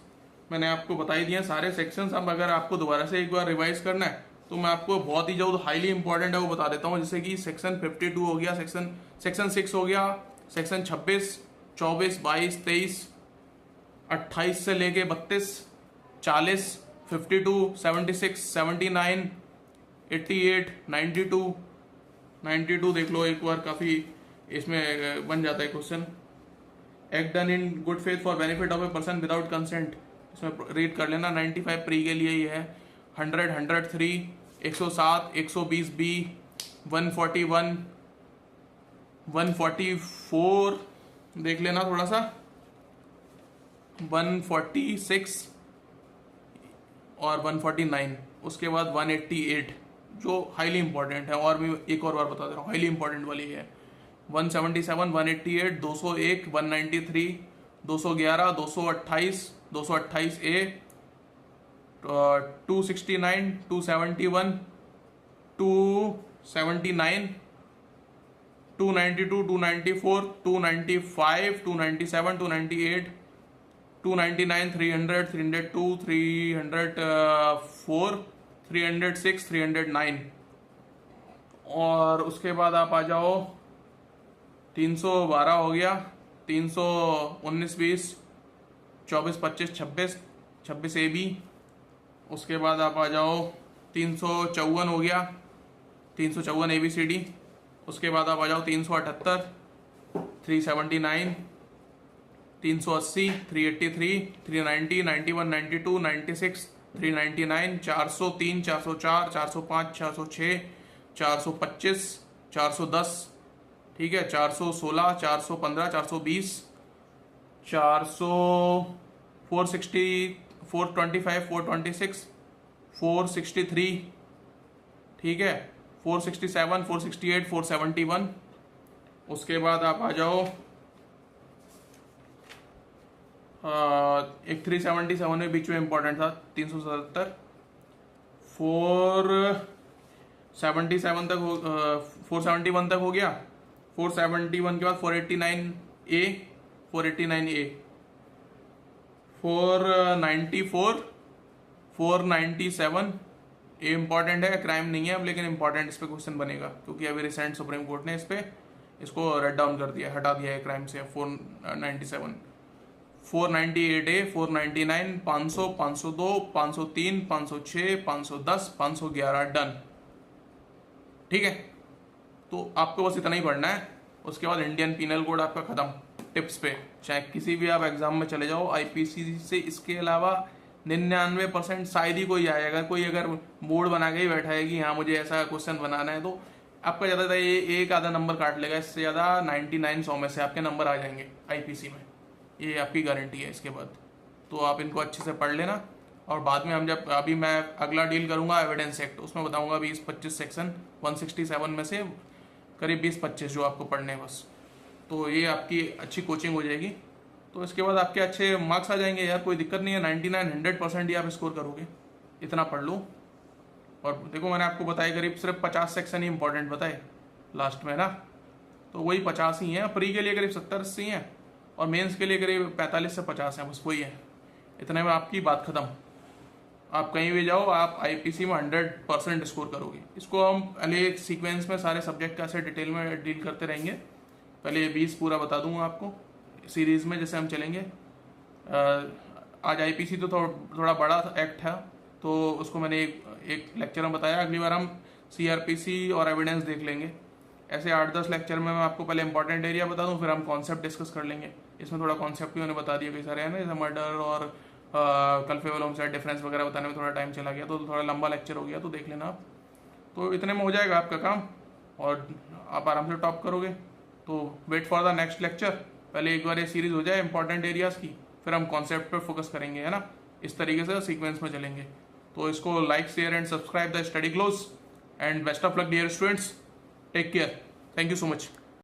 मैंने आपको बता ही दिए सारे सेक्शंस। अब अगर आपको दोबारा से एक बार रिवाइज करना है तो मैं आपको बहुत ही जो हाईली इंपॉर्टेंट है वो बता देता हूँ। जैसे कि सेक्शन 52 हो गया, सेक्शन 6 हो गया, सेक्शन 26, 24, 22, 23, 28 से लेके 32, 40, 52, 76, 79, 88, 92 देख लो एक बार, काफ़ी इसमें बन जाता है question. Act done in good faith for benefit of a person without consent, इसमें रीड कर लेना। 95 प्री के लिए ही है। 100, 103, 107, 120 बी, 141, 144 देख लेना थोड़ा सा, 146 और 149, उसके बाद 188 जो हाईली इंपॉर्टेंट है, और भी एक और बार बता दे रहा हूँ, हाईली इंपॉर्टेंट वाली है। 177, 188, 201, 193, 211, 228, 228A, 269, 271, 279, 292, 294, 295, 297, 298, 299, 300, 302, 304, 306, 309। और उसके बाद आप आ जाओ 312 हो गया, 319, 20, 24, 25, 26, 26 AB। उसके बाद आप आ जाओ 354 हो गया, 354 ABCD। उसके बाद आप आ जाओ 378, 379, 380, 383, 390, 91, 92, 96, 399, 403, 404, 405, 406, 425, 410, ठीक है, 416, 415, 420, 400, 460, 425, 426, 463, ठीक है, 467, 468, 471। उसके बाद आप आ जाओ एक 377 में बीच में इंपॉर्टेंट था, 377, 477 तक 471 तक हो गया। 471 के बाद 489A, 489A, 494, 497। ये इंपॉर्टेंट है, क्राइम नहीं है अब, लेकिन इंपॉर्टेंट इस पे क्वेश्चन बनेगा क्योंकि अभी रिसेंट सुप्रीम कोर्ट ने इसको रेड डाउन कर दिया, हटा दिया है क्राइम से। 497, 498A, 499, 500, 502, 503, 506, 510, 511, डन। ठीक है, तो आपको बस इतना ही पढ़ना है। उसके बाद इंडियन पीनल कोड आपका खत्म। टिप्स पे चाहे किसी भी आप एग्जाम में चले जाओ आईपीसी से, इसके अलावा 99% शायद ही कोई आए। अगर कोई अगर बोर्ड बना के ही बैठा है कि हाँ मुझे ऐसा क्वेश्चन बनाना है, तो आपका ज़्यादातर ये एक आधा नंबर काट लेगा, इससे ज़्यादा 99-100 में से आपके नंबर आ जाएंगे आईपीसी में, ये आपकी गारंटी है। इसके बाद तो आप इनको अच्छे से पढ़ लेना, और बाद में हम जब अभी मैं अगला डील करूंगा एविडेंस एक्ट, उसमें बताऊंगा 20-25 सेक्शन 167 में से करीब 20-25 जो आपको पढ़ने हैं बस। तो ये आपकी अच्छी कोचिंग हो जाएगी, तो इसके बाद आपके अच्छे मार्क्स आ जाएंगे यार, कोई दिक्कत नहीं है। 99-100% ही आप स्कोर करोगे, इतना पढ़ लो। और देखो मैंने आपको बताया करीब सिर्फ 50 सेक्शन ही इंपॉर्टेंट बताए लास्ट में ना, तो वही 50 ही हैं। प्री के लिए करीब 70-80 हैं, और मेंस के लिए करीब 45 से 50 हैं, बस वही है। इतने में आपकी बात खत्म। आप कहीं भी जाओ, आप आईपीसी में 100% स्कोर करोगे। इसको हम पहले एक सीक्वेंस में सारे सब्जेक्ट का ऐसे डिटेल में डील करते रहेंगे। पहले 20 पूरा बता दूंगा आपको सीरीज में जैसे हम चलेंगे। आज आईपीसी तो थोड़ा बड़ा एक्ट है, तो उसको मैंने एक लेक्चर में बताया। अगली बार हम सीआरपीसी और एविडेंस देख लेंगे। ऐसे 8-10 लेक्चर में मैं आपको पहले इंपॉर्टेंट एरिया बता दूं, फिर हम कॉन्सेप्ट डिस्कस कर लेंगे। इसमें थोड़ा कॉन्सेप्ट भी मैंने बता दिया कई सारे हैं ना, जैसे मर्डर और कल्पेबल होमसाइड डिफरेंस वगैरह बताने में थोड़ा टाइम चला गया, तो थोड़ा लंबा लेक्चर हो गया, तो देख लेना आप। तो इतने में हो जाएगा आपका काम, और आप आराम से टॉप करोगे। तो wait for the next lecture. पहले एक बार ये सीरीज हो जाए इंपॉर्टेंट एरियाज की, फिर हम कॉन्सेप्ट पे फोकस करेंगे, है ना। इस तरीके से सीक्वेंस में चलेंगे। तो इसको like, share and subscribe the study close, and best of luck dear students. Take care, thank you so much.